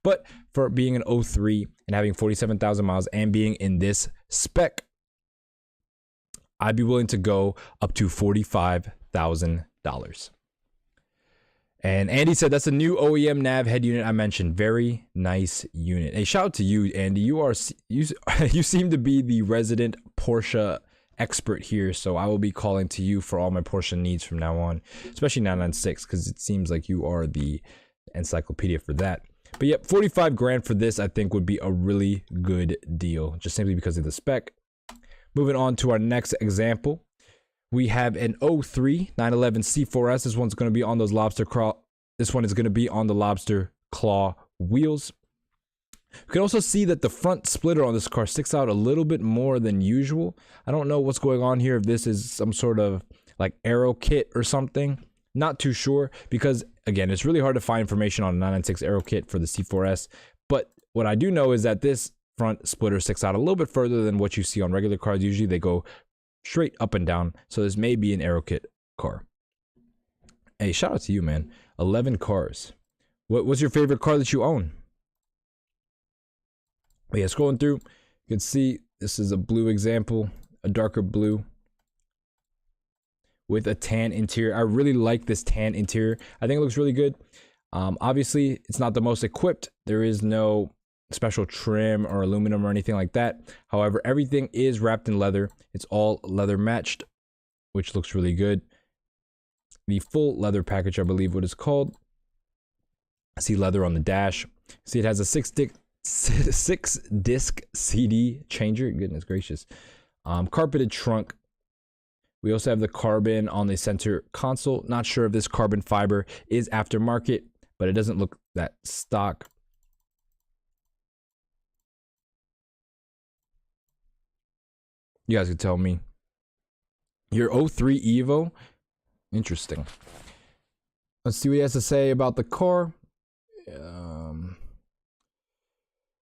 Speaker 1: But for being an 03 and having 47,000 miles and being in this spec, I'd be willing to go up to $45,000. And Andy said that's a new OEM nav head unit I mentioned. Very nice unit. Hey, shout out to you, Andy. You seem to be the resident Porsche expert here, so I will be calling to you for all my Porsche needs from now on, especially 996, because it seems like you are the encyclopedia for that. But yep, 45 grand for this I think would be a really good deal, just simply because of the spec. Moving on to our next example. We have an 03 911 C4S. This one's going to be on those lobster claw. This one is going to be on the lobster claw wheels. You can also see that the front splitter on this car sticks out a little bit more than usual. I don't know what's going on here, if this is some sort of like aero kit or something. Not too sure, because again, it's really hard to find information on a 996 aero kit for the C4S. But what I do know is that this front splitter sticks out a little bit further than what you see on regular cars. Usually they go straight up and down, so this may be an aero kit car. Hey, shout out to you, man. 11 cars. What's your favorite car that you own? But yeah, scrolling through, you can see this is a blue example, a darker blue with a tan interior. I really like this tan interior. I think it looks really good. Obviously, it's not the most equipped. There is no special trim or aluminum or anything like that. However, everything is wrapped in leather. It's all leather matched, which looks really good. The full leather package, I believe what it's called. I see leather on the dash. See, it has a six disc CD changer. Goodness gracious. Carpeted trunk. We also have the carbon on the center console. Not sure if this carbon fiber is aftermarket, but it doesn't look that stock. You guys can tell me. Your 03 Evo. Interesting. Let's see what he has to say about the car. The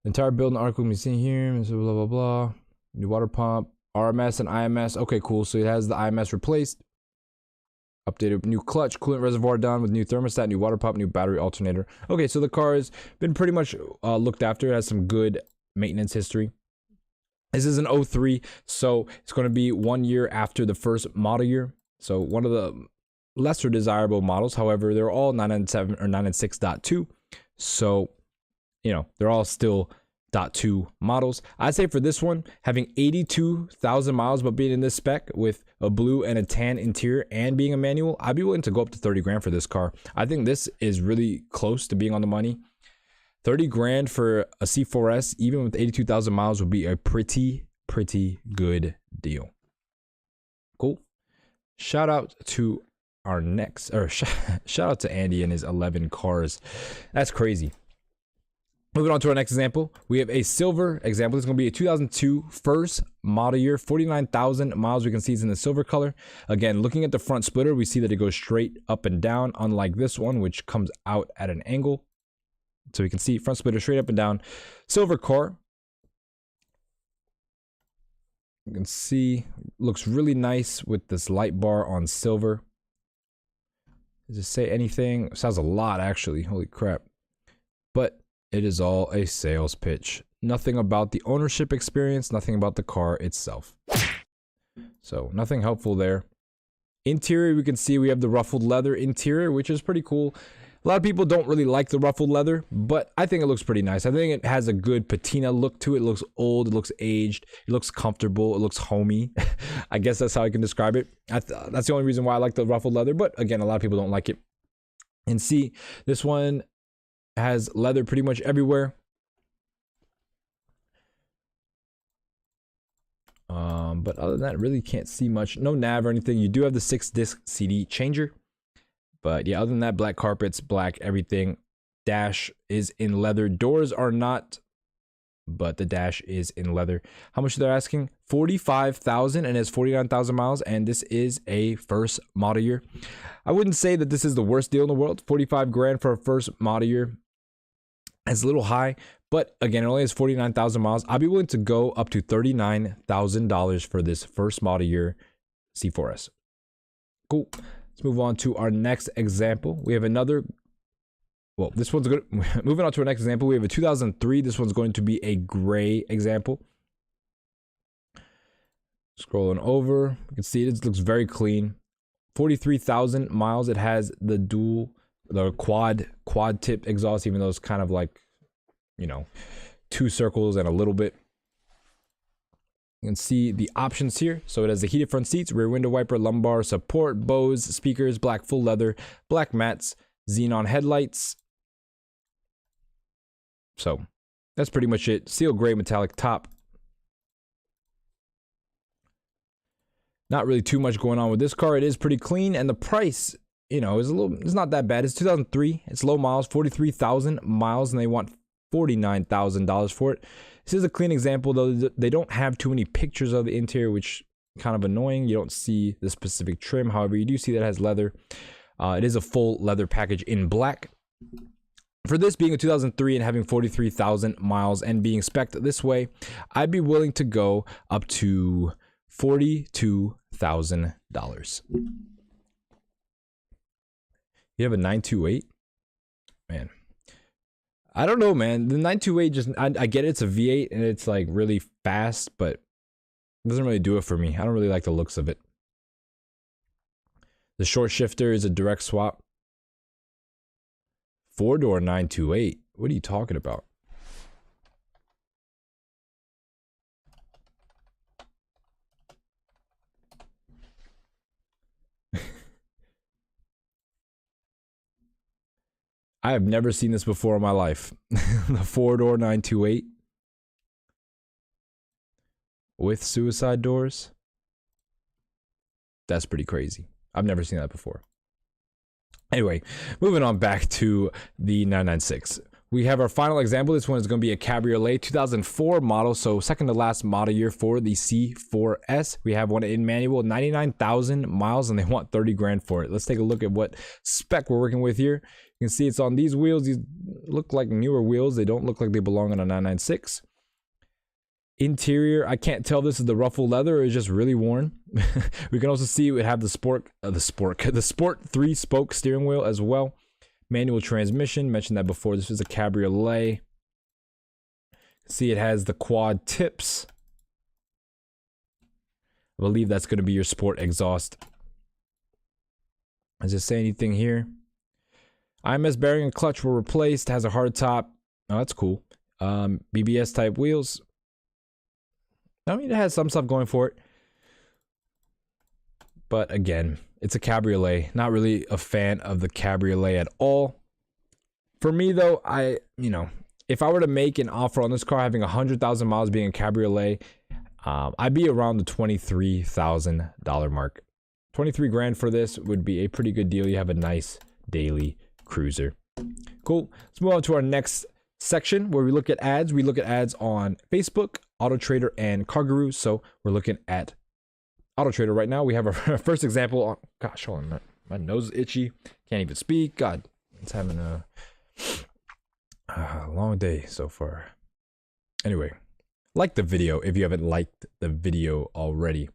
Speaker 1: entire build and article can be seen here. Blah, blah, blah. New water pump. RMS and IMS. Okay, cool. So it has the IMS replaced. Updated new clutch, coolant reservoir done with new thermostat, new water pump, new battery alternator. Okay, so the car has been pretty much looked after. It has some good maintenance history. This is an 03, so it's going to be 1 year after the first model year. So one of the lesser desirable models. However, they're all 997 or 996.2. So, you know, they're all still .2 models. I'd say for this one, having 82,000 miles, but being in this spec with a blue and a tan interior and being a manual, I'd be willing to go up to 30 grand for this car. I think this is really close to being on the money. 30 grand for a C4S, even with 82,000 miles, would be a pretty good deal. Cool. Shout out to our next, or shout out to Andy and his 11 cars. That's crazy. Moving on to our next example, we have a silver example. This is going to be a 2002 first model year, 49,000 miles. We can see it's in the silver color. Again, looking at the front splitter, we see that it goes straight up and down, unlike this one, which comes out at an angle. So we can see front splitter straight up and down. Silver car. You can see looks really nice with this light bar on silver. Does it say anything? It sounds a lot, actually. Holy crap. But it is all a sales pitch. Nothing about the ownership experience, nothing about the car itself. So nothing helpful there. Interior, we can see we have the ruffled leather interior, which is pretty cool. A lot of people don't really like the ruffled leather, but I think it looks pretty nice. I think it has a good patina look to it. It looks old, it looks aged, it looks comfortable, it looks homey. I guess that's how I can describe it. That's the only reason why I like the ruffled leather, but again, a lot of people don't like it. And see, this one has leather pretty much everywhere. But other than that, really can't see much. No nav or anything. You do have the 6-disc CD changer. But yeah, other than that, black carpets, black everything. Dash is in leather. Doors are not, but the dash is in leather. How much they're asking? 45,000 and has 49,000 miles. And this is a first model year. I wouldn't say that this is the worst deal in the world. 45 grand for a first model year. It's a little high, but again, it only has 49,000 miles. I'll be willing to go up to $39,000 for this first model year C4S. Cool. Let's move on to our next example. We have another, well, this one's good. Moving on to our next example, we have a 2003. This one's going to be a gray example. Scrolling over, you can see it looks very clean. 43,000 miles. It has the quad tip exhaust, even though it's kind of like, you know, 2 circles and a little bit. You can see the options here. So it has the heated front seats, rear window wiper, lumbar support, Bose speakers, black full leather, black mats, xenon headlights. So that's pretty much it. Steel gray metallic top. Not really too much going on with this car. It is pretty clean, and the price, you know, it's not that bad. It's 2003. It's low miles, 43,000 miles, and they want $49,000 for it. This is a clean example, though. They don't have too many pictures of the interior, which is kind of annoying. You don't see the specific trim. However, you do see that it has leather. It is a full leather package in black. For this being a 2003 and having 43,000 miles and being spec'd this way, I'd be willing to go up to $42,000. You have a 928? Man. I don't know, man. The 928 just, I get it, it's a V8 and it's like really fast, but it doesn't really do it for me. I don't really like the looks of it. The short shifter is a direct swap. 4-door 928. What are you talking about? I have never seen this before in my life. The 4-door 928 with suicide doors. That's pretty crazy. I've never seen that before. Anyway, moving on back to the 996. We have our final example. This one is going to be a Cabriolet 2004 model, so second to last model year for the C4S. We have one in manual, 99,000 miles, and they want 30 grand for it. Let's take a look at what spec we're working with here. You can see it's on these wheels. These look like newer wheels. They don't look like they belong on a 996. Interior, I can't tell if this is the ruffled leather or it's just really worn. We can also see it would have the Sport 3-spoke steering wheel as well. Manual transmission, mentioned that before. This is a cabriolet. See, it has the quad tips. I believe that's going to be your sport exhaust. Does it say anything here? IMS bearing and clutch were replaced. Has a hard top. Oh, that's cool. BBS type wheels. I mean, it has some stuff going for it. But again, it's a cabriolet. Not really a fan of the cabriolet at all. For me, though, if I were to make an offer on this car, having 100,000 miles being a cabriolet, I'd be around the $23,000 mark. 23 grand for this would be a pretty good deal. You have a nice daily cruiser. Cool. Let's move on to our next section where we look at ads. We look at ads on Facebook, AutoTrader, and CarGurus. So we're looking at AutoTrader right now. We have our first example. On, gosh, hold on, my nose is itchy. Can't even speak. God, it's having a long day so far. Anyway, like the video if you haven't liked the video already.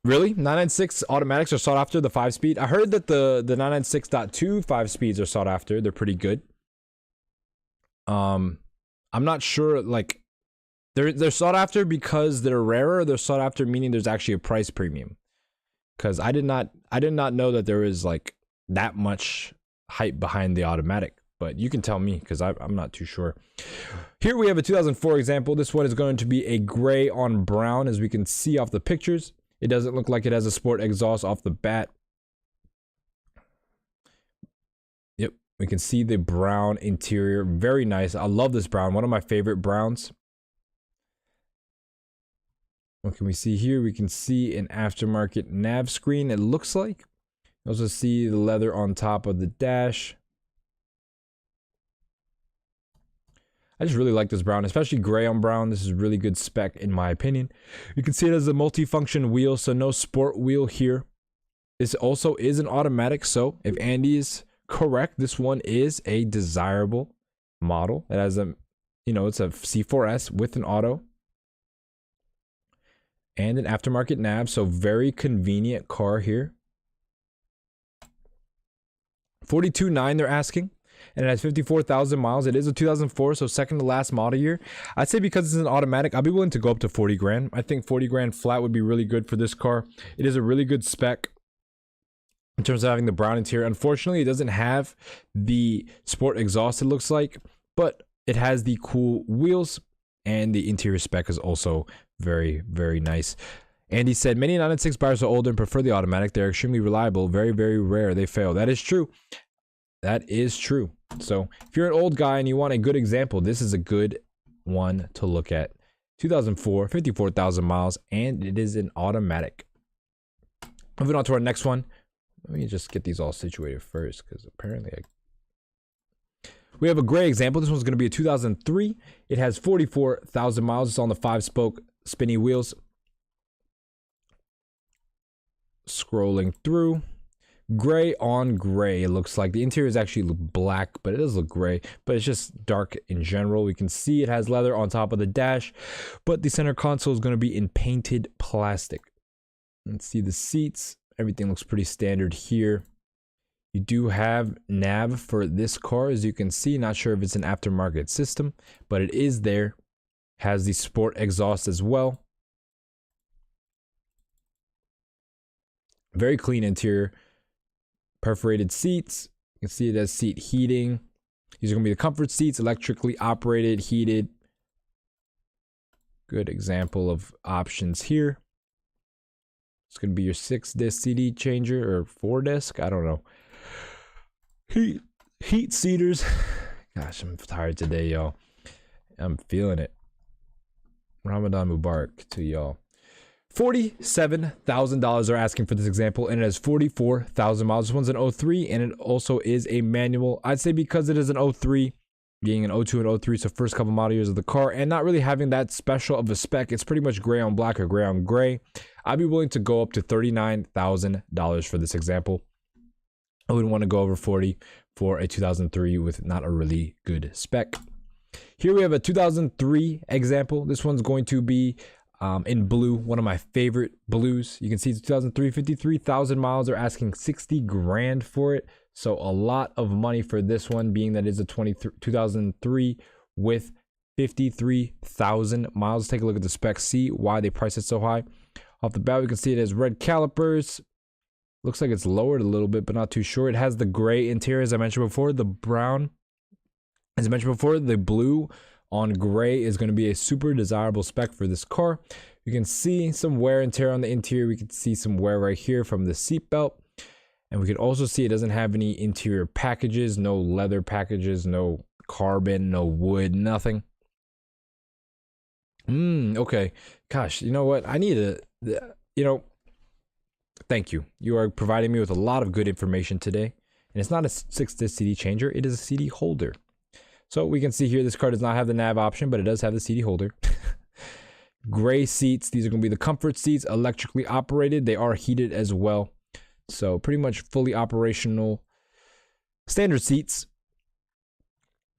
Speaker 1: Really? 996 automatics are sought after, the 5-speed? I heard that the 996.2 5-speeds are sought after. They're pretty good. I'm not sure, like, they're sought after because they're rarer, or they're sought after meaning there's actually a price premium. Because I did not know that there is like that much hype behind the automatic. But you can tell me because I'm not too sure. Here we have a 2004 example. This one is going to be a gray on brown, as we can see off the pictures. It doesn't look like it has a sport exhaust off the bat. Yep, we can see the brown interior. Very nice. I love this brown. One of my favorite browns. What can we see here? We can see an aftermarket nav screen, it looks like. You also see the leather on top of the dash. I just really like this brown, especially gray on brown. This is really good spec in my opinion. You can see it as a multi-function wheel, so no sport wheel here. This also is an automatic, so if Andy is correct, this one is a desirable model. It has a, it's a C4S with an auto and an aftermarket nav, so very convenient car here. 42.9 they're asking. And it has 54,000 miles. It is a 2004, so second to last model year. I'd say because it's an automatic, I'll be willing to go up to 40 grand. I think 40 grand flat would be really good for this car. It is a really good spec in terms of having the brown interior. Unfortunately, it doesn't have the sport exhaust, it looks like, but it has the cool wheels, and the interior spec is also very, very nice. Andy said, many 996 buyers are older and prefer the automatic. They're extremely reliable. Very, very rare they fail. That is true. That is true. So if you're an old guy and you want a good example, this is a good one to look at. 2004, 54,000 miles, and it is an automatic. Moving on to our next one. Let me just get these all situated first, because apparently we have a gray example. This one's going to be a 2003. It has 44,000 miles. It's on the 5-spoke spinny wheels. Scrolling through. Gray on gray, it looks like. The interior is actually black, but it does look gray, but it's just dark in general. We can see it has leather on top of the dash, but the center console is going to be in painted plastic. Let's see the seats. Everything looks pretty standard here. You do have nav for this car, as you can see. Not sure if it's an aftermarket system, but it is there. Has the sport exhaust as well. Very clean interior. Perforated seats. You can see it has seat heating. These are going to be the comfort seats, electrically operated, heated. Good example of options here. It's going to be your 6-disc CD changer or 4-disc. I don't know. Heat seaters. Gosh, I'm tired today, y'all. I'm feeling it. Ramadan Mubarak to y'all. $47,000 are asking for this example, and it has 44,000 miles. This one's an 03, and it also is a manual. I'd say because it is an 03, being an 02 and 03, so first couple model years of the car, and not really having that special of a spec, it's pretty much gray on black or gray on gray. I'd be willing to go up to $39,000 for this example. I wouldn't want to go over 40 for a 2003 with not a really good spec. Here we have a 2003 example. This one's going to be in blue, one of my favorite blues. You can see it's 2003, 53,000 miles. They're asking 60 grand for it. So a lot of money for this one, being that it's a 2003 with 53,000 miles. Let's take a look at the specs, see why they price it so high. Off the bat, we can see it has red calipers. Looks like it's lowered a little bit, but not too sure. It has the gray interior, as I mentioned before, the brown. As I mentioned before, the blue on gray is going to be a super desirable spec for this car. You can see some wear and tear on the interior. We can see some wear right here from the seatbelt. And we can also see it doesn't have any interior packages, no leather packages, no carbon, no wood, nothing. Okay. Gosh, you know what? I need thank you. You are providing me with a lot of good information today. And it's not a 6-disc CD changer. It is a CD holder. So we can see here, this car does not have the nav option, but it does have the CD holder. Gray seats. These are going to be the comfort seats, electrically operated. They are heated as well. So pretty much fully operational standard seats.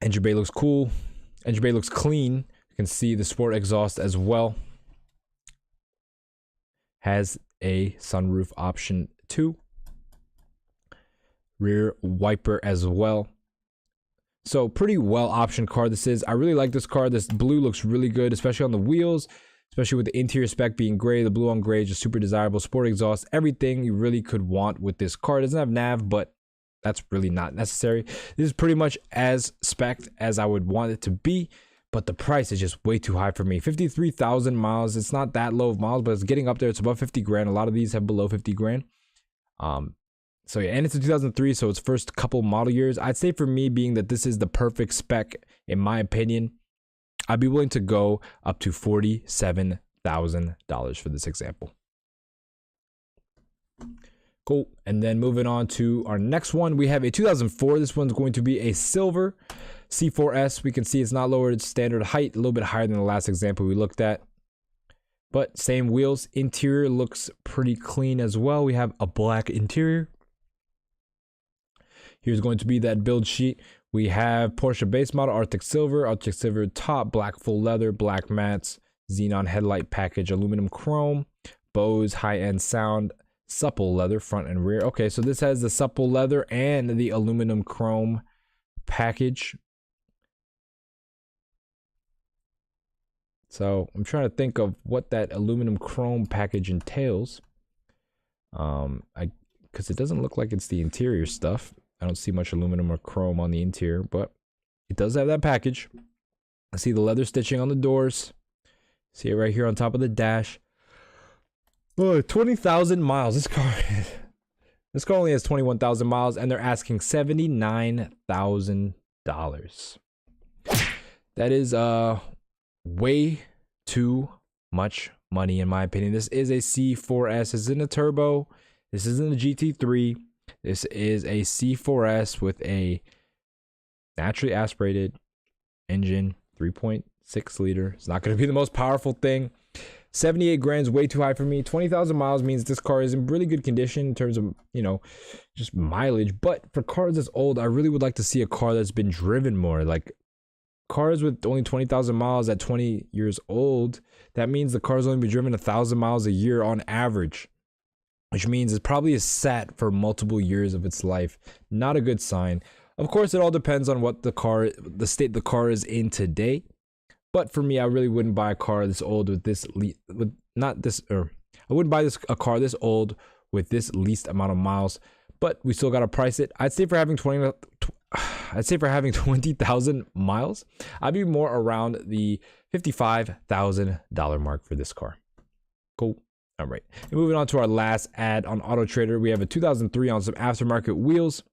Speaker 1: Engine bay looks cool. Engine bay looks clean. You can see the sport exhaust as well. Has a sunroof option too. Rear wiper as well. So pretty well optioned car this is. I really like this car. This blue looks really good, especially on the wheels, especially with the interior spec being gray. The blue on gray is just super desirable. Sport exhaust, everything you really could want with this car. It doesn't have nav, but that's really not necessary. This is pretty much as spec'd as I would want it to be, but the price is just way too high for me. 53,000 miles. It's not that low of miles, but it's getting up there. It's above 50 grand. A lot of these have below 50 grand. So yeah, and it's a 2003, so it's first couple model years. I'd say for me, being that this is the perfect spec, in my opinion, I'd be willing to go up to $47,000 for this example. Cool. And then moving on to our next one, we have a 2004. This one's going to be a silver C4S. We can see it's not lowered its standard height, a little bit higher than the last example we looked at. But same wheels. Interior looks pretty clean as well. We have a black interior. Here's going to be that build sheet. We have Porsche base model, Arctic Silver top, black full leather, black mats, xenon headlight package, aluminum chrome, Bose high-end sound, supple leather, front and rear. Okay, so this has the supple leather and the aluminum chrome package. So I'm trying to think of what that aluminum chrome package entails. Because it doesn't look like it's the interior stuff. I don't see much aluminum or chrome on the interior, but it does have that package. I see the leather stitching on the doors. See it right here on top of the dash. Oh, 20,000 miles. This car only has 21,000 miles, and they're asking $79,000. That is way too much money in my opinion. This is a C4S. This isn't a turbo. This isn't a GT3. This is a C4S with a naturally aspirated engine, 3.6 liter. It's not going to be the most powerful thing. 78 grand is way too high for me. 20,000 miles means this car is in really good condition in terms of, just mileage. But for cars that's old, I really would like to see a car that's been driven more. Like cars with only 20,000 miles at 20 years old, that means the car's only been driven 1,000 miles a year on average, which means it probably is sat for multiple years of its life. Not a good sign. Of course, it all depends on what the state the car is in today. But for me, I really wouldn't buy a car this old with this, I wouldn't buy a car this old with this least amount of miles. But we still gotta price it. I'd say for having 20,000 miles, I'd be more around the $55,000 mark for this car. Cool. All right. And moving on to our last ad on Auto Trader, we have a 2003 on some aftermarket wheels.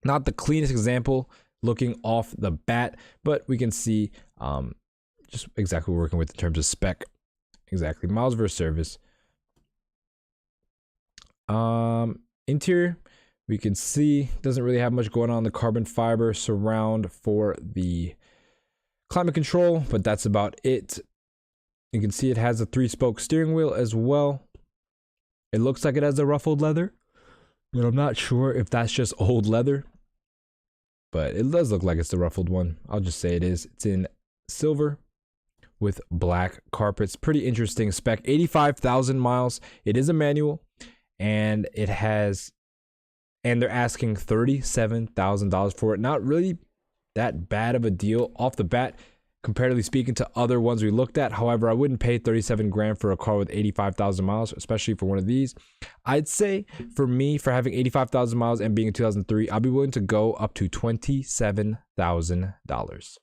Speaker 1: Not the cleanest example looking off the bat, but we can see just exactly what we're working with in terms of spec. Exactly. Miles versus service. Interior, we can see doesn't really have much going on. The carbon fiber surround for the climate control, but that's about it. You can see it has a 3-spoke steering wheel as well. It looks like it has a ruffled leather, but I'm not sure if that's just old leather. but it does look like it's the ruffled one. I'll just say it is. It's in silver with black carpets. Pretty interesting spec. 85,000 miles. It is a manual, and it has, and they're asking $37,000 for it. Not really that bad of a deal off the bat, comparatively speaking to other ones we looked at. However, I wouldn't pay 37 grand for a car with 85,000 miles, especially for one of these. I'd say for me, for having 85,000 miles and being in 2003, I'll be willing to go up to $27,000.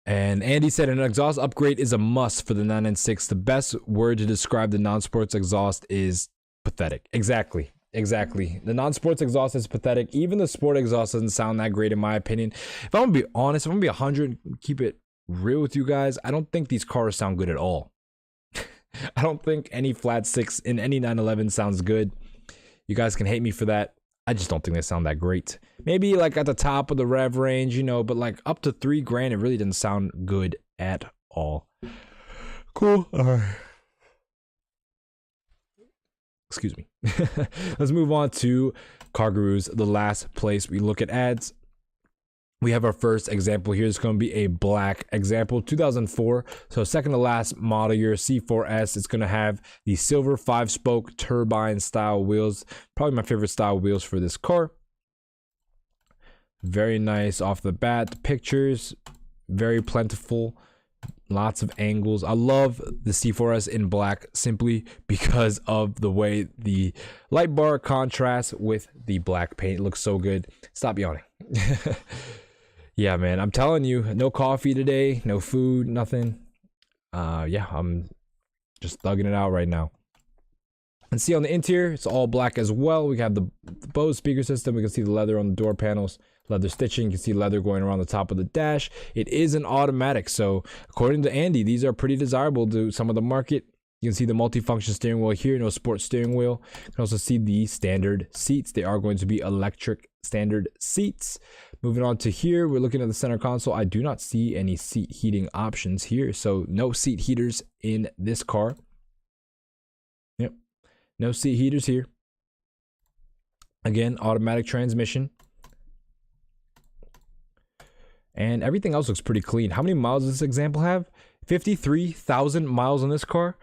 Speaker 1: And Andy said an exhaust upgrade is a must for the 996. The best word to describe the non-sports exhaust is pathetic. Exactly. The non-sports exhaust is pathetic. Even the sport exhaust doesn't sound that great in my opinion. If I'm gonna be honest, if I'm gonna be 100, keep it real with you guys, I don't think these cars sound good at all. I don't think any flat six in any 911 sounds good. You guys can hate me for that. I just don't think they sound that great. Maybe like at the top of the rev range, you know, but like up to $3 grand, it really didn't sound good at all. Cool. All right. Excuse me. Let's move on to Car Gurus, the last place we look at ads. We have our first example here. It's going to be a black example, 2004. So second to last model year, C4S. It's going to have the silver 5-spoke turbine style wheels. Probably my favorite style wheels for this car. Very nice off the bat. The pictures, very plentiful. Lots of angles. I love the C4S in black simply because of the way the light bar contrasts with the black paint. It looks so good. Stop yawning. Yeah, man, I'm telling you, no coffee today, no food, nothing. Yeah, I'm just thugging it out right now. And see on the interior, it's all black as well. We have the Bose speaker system. We can see the leather on the door panels, leather stitching. You can see leather going around the top of the dash. It is an automatic, so according to Andy, these are pretty desirable to some of the market. You can see the multifunction steering wheel here, no sports steering wheel. You can also see the standard seats. They are going to be electric standard seats. Moving on to here, we're looking at the center console. I do not see any seat heating options here, so no seat heaters in this car. Yep, no seat heaters here. Again, automatic transmission. And everything else looks pretty clean. How many miles does this example have? 53,000 miles on this car.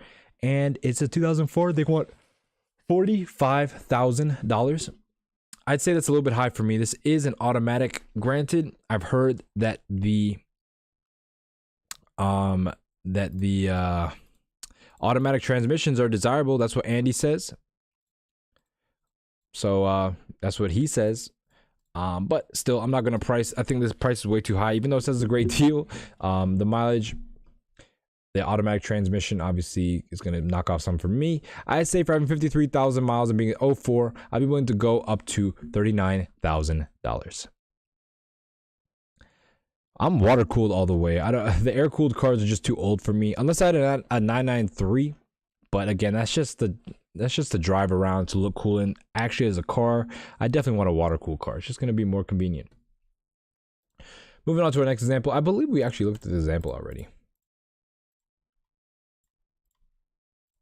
Speaker 1: And it's a 2004. They want $45,000. I'd say that's a little bit high for me. This is an automatic. Granted, I've heard that the automatic transmissions are desirable. That's what Andy says. So that's what he says. But still, I'm not gonna price. I think this price is way too high, even though it says it's a great deal. The mileage, the automatic transmission obviously is gonna knock off some for me. I say for having 53,000 miles and being an 04, I'd be willing to go up to $39,000. I'm water cooled all the way. The air cooled cars are just too old for me, unless I had a 993. But again, that's just to drive around to look cool. And actually, as a car, I definitely want a water cooled car. It's just going to be more convenient. Moving on to our next example. I believe we actually looked at the example already.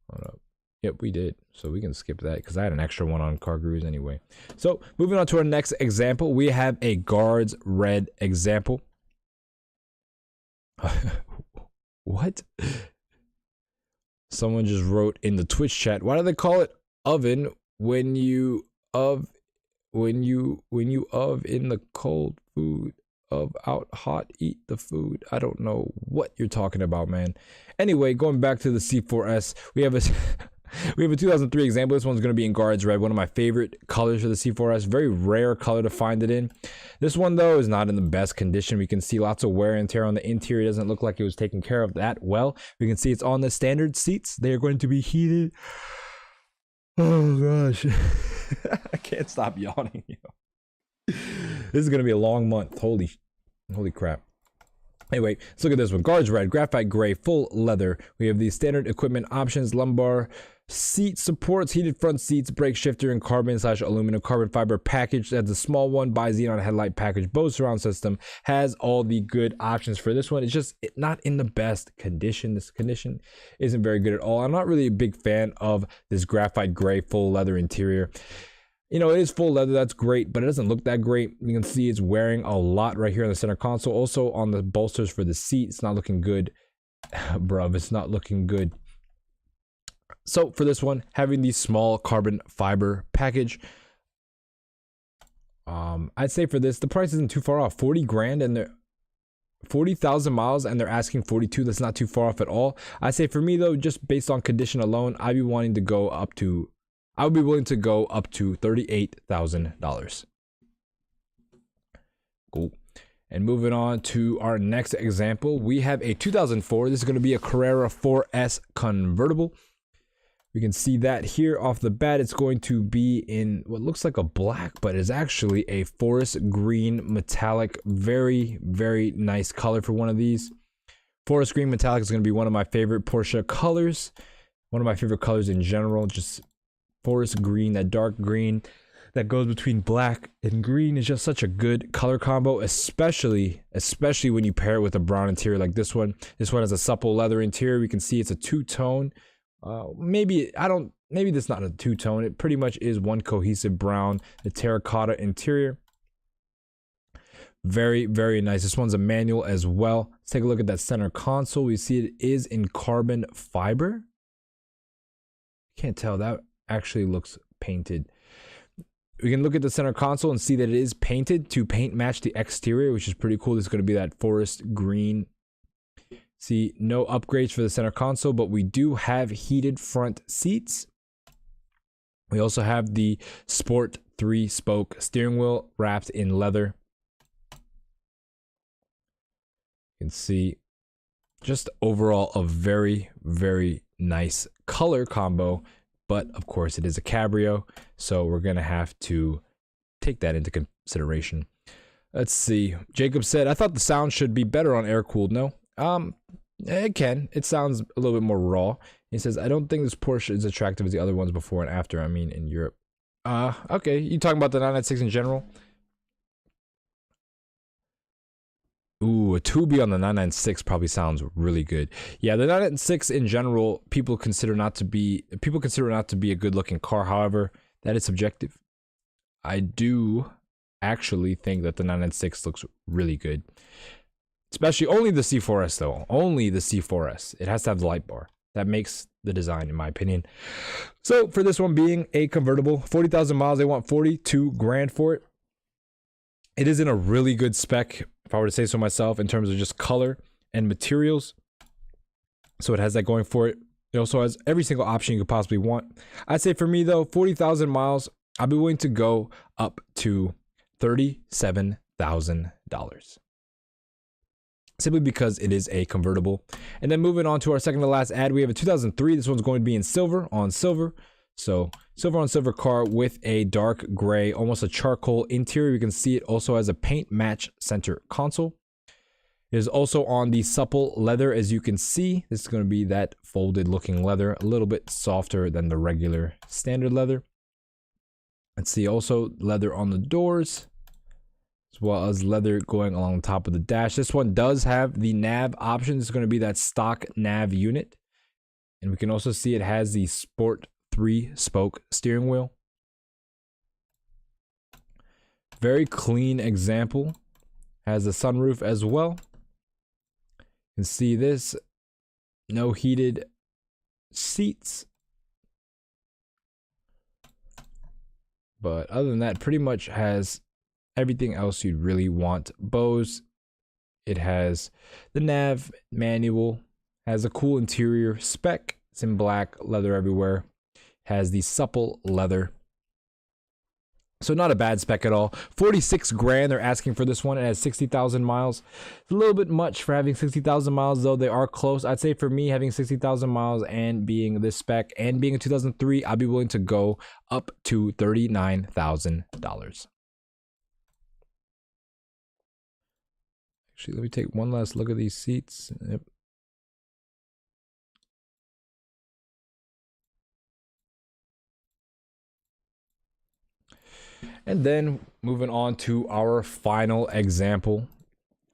Speaker 1: Hold up. Yep, we did. So we can skip that because I had an extra one on Car Gurus anyway. So moving on to our next example, we have a Guards Red example. What? Someone just wrote in the Twitch chat, why do they call it oven when you of in the cold food of out hot eat the food? I don't know what you're talking about, man. Anyway, going back to the C4S, we have a 2003 example. This one's going to be in Guards Red, one of my favorite colors for the C4S. Very rare color to find it in. This one, though, is not in the best condition. We can see lots of wear and tear on the interior. It doesn't look like it was taken care of that well. We can see it's on the standard seats. They are going to be heated. Oh, gosh. I can't stop yawning. This is going to be a long month. Holy crap. Anyway, let's look at this one. Guards Red, graphite gray, full leather. We have the standard equipment options, lumbar seat supports, heated front seats, brake shifter, and carbon/aluminum carbon fiber package. That's a small one, by xenon headlight package, Bose surround system. Has all the good options for this one. It's just not in the best condition. This condition isn't very good at all. I'm not really a big fan of this graphite gray full leather interior. You know, it is full leather, that's great, but it doesn't look that great. You can see it's wearing a lot right here on the center console. Also on the bolsters for the seat, it's not looking good. Bruv, it's not looking good. So for this one, having the small carbon fiber package, I'd say for this, the price isn't too far off. 40 grand and they're 40,000 miles and they're asking 42. That's not too far off at all. I say for me though, just based on condition alone, I would be willing to go up to $38,000. Cool. And moving on to our next example, we have a 2004. This is going to be a Carrera 4S convertible. We can see that here off the bat. It's going to be in what looks like a black, but is actually a forest green metallic. Very, very nice color for one of these. Forest green metallic is going to be one of my favorite Porsche colors. One of my favorite colors in general. Just forest green, that dark green that goes between black and green is just such a good color combo, especially when you pair it with a brown interior like this one. This one has a supple leather interior. We can see it's a two-tone. Maybe that's not a two-tone. It pretty much is one cohesive brown, the terracotta interior. Very, very nice. This one's a manual as well. Let's take a look at that center console. We see it is in carbon fiber. Can't tell, that actually looks painted. We can look at the center console and see that it is painted to paint match the exterior, which is pretty cool. This is going to be that forest green. See, no upgrades for the center console, but we do have heated front seats. We also have the Sport 3-spoke steering wheel wrapped in leather. You can see just overall a very, very nice color combo, but of course it is a cabrio, so we're gonna have to take that into consideration. Let's see. Jacob said, I thought the sound should be better on air-cooled. No? It can. It sounds a little bit more raw. He says, I don't think this Porsche is attractive as the other ones before and after. I mean, in Europe. Okay. You talking about the 996 in general? Ooh, a 2B on the 996 probably sounds really good. Yeah, the 996 in general, people consider it not to be a good looking car. However, that is subjective. I do actually think that the 996 looks really good. Especially only the C4S though. Only the C4S. It has to have the light bar. That makes the design, in my opinion. So for this one being a convertible, 40,000 miles, they want 42 grand for it. It is in a really good spec, if I were to say so myself, in terms of just color and materials. So it has that going for it. It also has every single option you could possibly want. I'd say for me though, 40,000 miles, I'll be willing to go up to $37,000. Simply because it is a convertible. And then moving on to our second to last ad, we have a 2003. This one's going to be in silver on silver. So silver on silver car with a dark gray, almost a charcoal interior. You can see it also has a paint match center console. It is also on the supple leather, as you can see. This is going to be that folded looking leather, a little bit softer than the regular standard leather. Let's see, also leather on the doors, as well as leather going along the top of the dash. This one does have the nav option. It's going to be that stock nav unit. And we can also see it has the Sport 3-spoke steering wheel. Very clean example. Has the sunroof as well. You can see this. No heated seats. But other than that, pretty much has everything else you'd really want. Bose. It has the nav manual. Has a cool interior spec. It's in black, leather everywhere. Has the supple leather. So not a bad spec at all. 46 grand they're asking for this one. It has 60,000 miles. It's a little bit much for having 60,000 miles, though. They are close. I'd say for me, having 60,000 miles and being this spec and being a 2003, I'd be willing to go up to $39,000. Actually, let me take one last look at these seats. Yep. And then moving on to our final example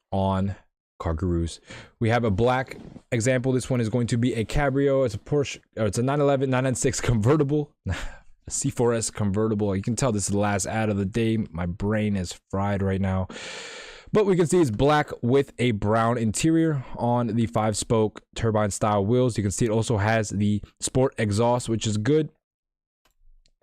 Speaker 1: on Car Gurus. We have a black example. This one is going to be a cabrio. It's a Porsche, or it's a 911 996 convertible. C4S convertible. You can tell this is the last ad of the day. My brain is fried right now. But we can see it's black with a brown interior on the 5-spoke turbine style wheels. You can see it also has the sport exhaust, which is good.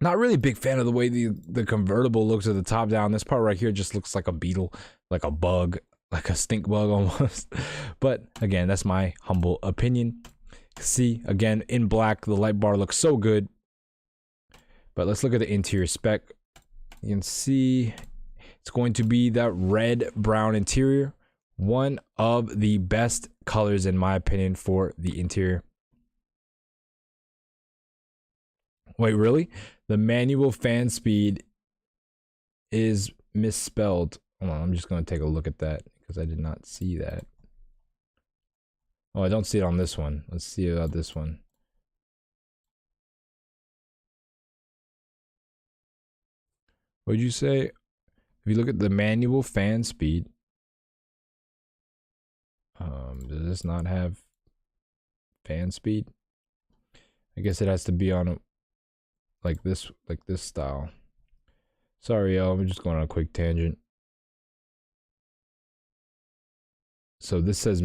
Speaker 1: Not really a big fan of the way the convertible looks at the top down. This part right here just looks like a beetle, like a bug, like a stink bug almost. But again, that's my humble opinion. See, again, in black, the light bar looks so good. But let's look at the interior spec. You can see it's going to be that red brown interior. One of the best colors in my opinion for the interior. Wait, really? The manual fan speed is misspelled. Hold on, I'm just going to take a look at that because I did not see that. Oh, I don't see it on this one. Let's see about this one. What did you say? If you look at the manual fan speed, does this not have fan speed? I guess it has to be on a, like this style. Sorry, y'all. I'm just going on a quick tangent. So this says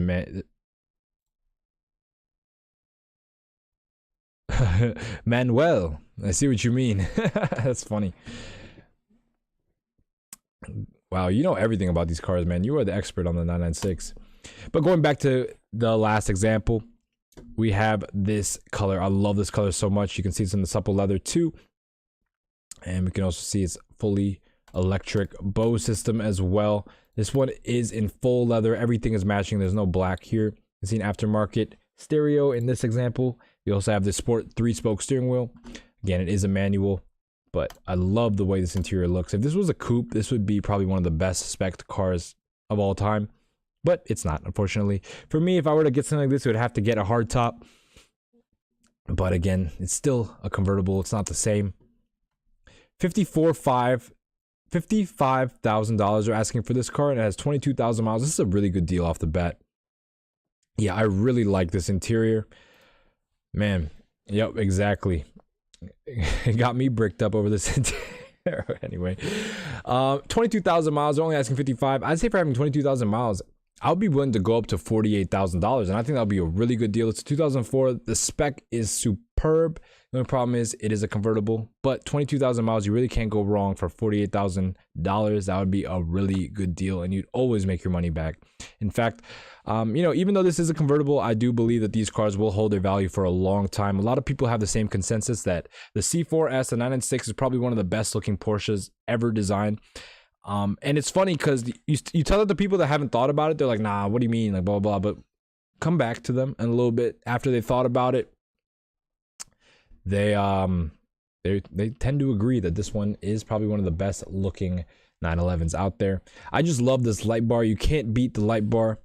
Speaker 1: Manuel. I see what you mean. That's funny. Wow, you know everything about these cars, man. You are the expert on the 996. But going back to the last example, we have this color. I love this color so much. You can see it's in the supple leather too. And we can also see it's fully electric bow system as well. This one is in full leather. Everything is matching. There's no black here. You can see an aftermarket stereo in this example. You also have the sport 3-spoke steering wheel. Again, it is a manual, but I love the way this interior looks. If this was a coupe, this would be probably one of the best spec cars of all time, but it's not, unfortunately. For me, if I were to get something like this, it would have to get a hardtop. But again, it's still a convertible. It's not the same. $55,000 are asking for this car, and it has 22,000 miles. This is a really good deal off the bat. Yeah, I really like this interior. Man, yep, exactly. It got me bricked up over this interior. Anyway, 22,000 miles. They're only asking 55. I'd say for having 22,000 miles, I would be willing to go up to $48,000, and I think that'll be a really good deal. It's a 2004. The spec is superb. The only problem is it is a convertible, but 22,000 miles, you really can't go wrong for $48,000. That would be a really good deal, and you'd always make your money back. In fact, you know, even though this is a convertible, I do believe that these cars will hold their value for a long time. A lot of people have the same consensus that the C4S, the 996, is probably one of the best looking Porsches ever designed. And it's funny because you tell the people that haven't thought about it, they're like, nah, what do you mean? Like, blah, blah, blah. But come back to them in a little bit after they thought about it. They tend to agree that this one is probably one of the best looking 911s out there. I just love this light bar. You can't beat the light bar.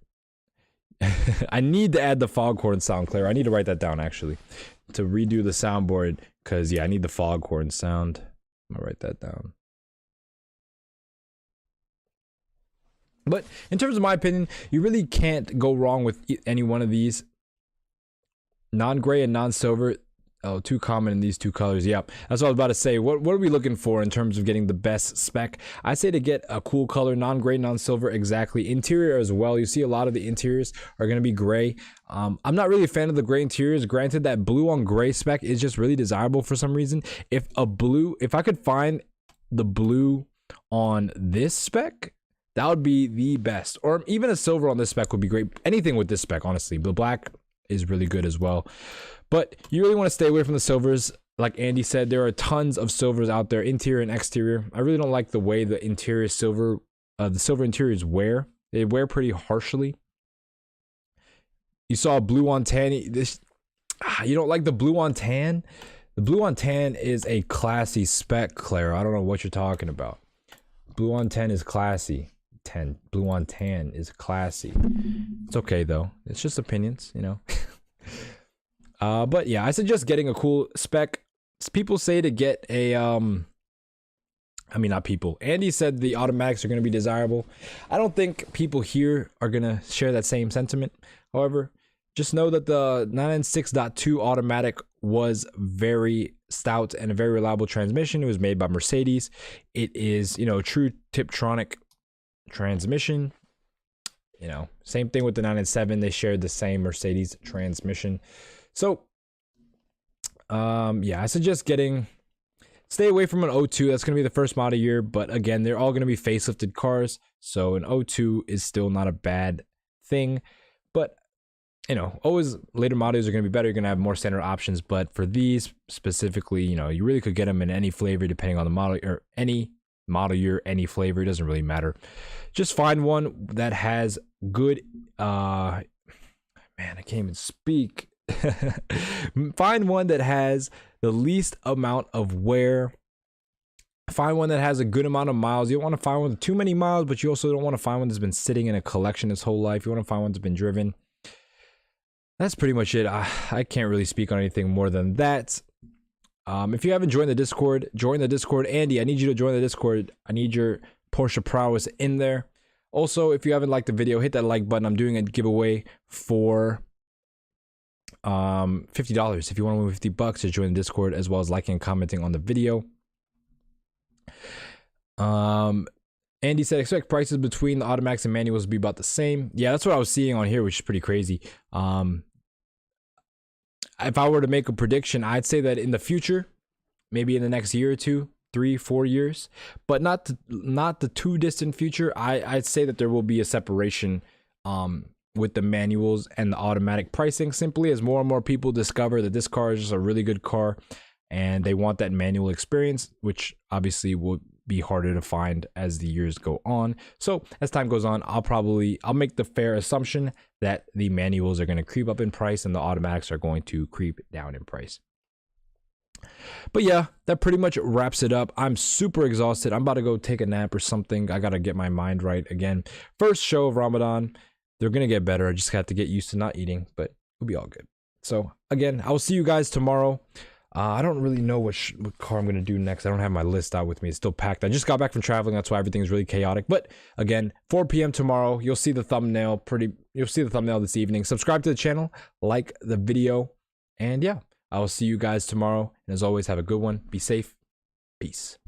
Speaker 1: I need to add the foghorn sound, Claire. I need to write that down actually to redo the soundboard, because yeah, I need the foghorn sound. I'm gonna write that down. But in terms of my opinion, you really can't go wrong with any one of these. Non-gray and non-silver. Oh, too common in these two colors. Yep, that's what I was about to say. What are we looking for in terms of getting the best spec? I say to get a cool color, non-gray, non-silver. Exactly. Interior as well. You see a lot of the interiors are going to be gray. I'm not really a fan of the gray interiors. Granted, that blue on gray spec is just really desirable for some reason. If I could find the blue on this spec, that would be the best. Or even a silver on this spec would be great. Anything with this spec, honestly. The black is really good as well. But you really want to stay away from the silvers. Like Andy said, there are tons of silvers out there, interior and exterior. I really don't like the way the interior silver, the silver interiors wear. They wear pretty harshly. You saw blue on tan. You don't like the blue on tan? The blue on tan is a classy spec, Claire. I don't know what you're talking about. Blue on tan is classy. Blue on tan is classy. It's okay though. It's just opinions, you know. But yeah, I suggest getting a cool spec. People say to get a I mean, not people. Andy said the automatics are going to be desirable. I don't think people here are going to share that same sentiment. However, just know that the 996.2 automatic was very stout and a very reliable transmission. It was made by Mercedes. It is, you know, true Tiptronic transmission. You know, same thing with the 997. They shared the same Mercedes transmission. So, yeah, I suggest stay away from an 02. That's going to be the first model year. But again, they're all going to be facelifted cars. So an 02 is still not a bad thing. But, you know, always later models are going to be better. You're going to have more standard options. But for these specifically, you know, you really could get them in any flavor depending on the model, or any model year, any flavor. It doesn't really matter. Just find one that has good, man, I can't even speak. Find one that has the least amount of wear. Find one that has a good amount of miles. You don't want to find one with too many miles, but you also don't want to find one that's been sitting in a collection its whole life. You want to find one that's been driven. That's pretty much it. I can't really speak on anything more than that. If you haven't joined the Discord, join the Discord. Andy, I need you to join the Discord. I need your Porsche prowess in there. Also, if you haven't liked the video, hit that like button. I'm doing a giveaway for $50 if you want to win $50 to join the Discord, as well as liking and commenting on the video. Andy said expect prices between the automatics and manuals to be about the same. Yeah, that's what I was seeing on here, which is pretty crazy. If I were to make a prediction, I'd say that in the future, maybe in the next year or two, 3-4 years, but not the too distant future, I'd say that there will be a separation with the manuals and the automatic pricing, simply as more and more people discover that this car is just a really good car and they want that manual experience, which obviously will be harder to find as the years go on. So as time goes on, I'll make the fair assumption that the manuals are going to creep up in price and the automatics are going to creep down in price. But yeah, that pretty much wraps it up. I'm super exhausted. I'm about to go take a nap or something. I got to get my mind right again. First show of Ramadan. They're going to get better. I just have to get used to not eating, but it'll be all good. So again, I will see you guys tomorrow. I don't really know what car I'm going to do next. I don't have my list out with me. It's still packed. I just got back from traveling. That's why everything's really chaotic. But again, 4 p.m. tomorrow. You'll see the thumbnail this evening. Subscribe to the channel, like the video, and yeah, I will see you guys tomorrow. And as always, have a good one. Be safe. Peace.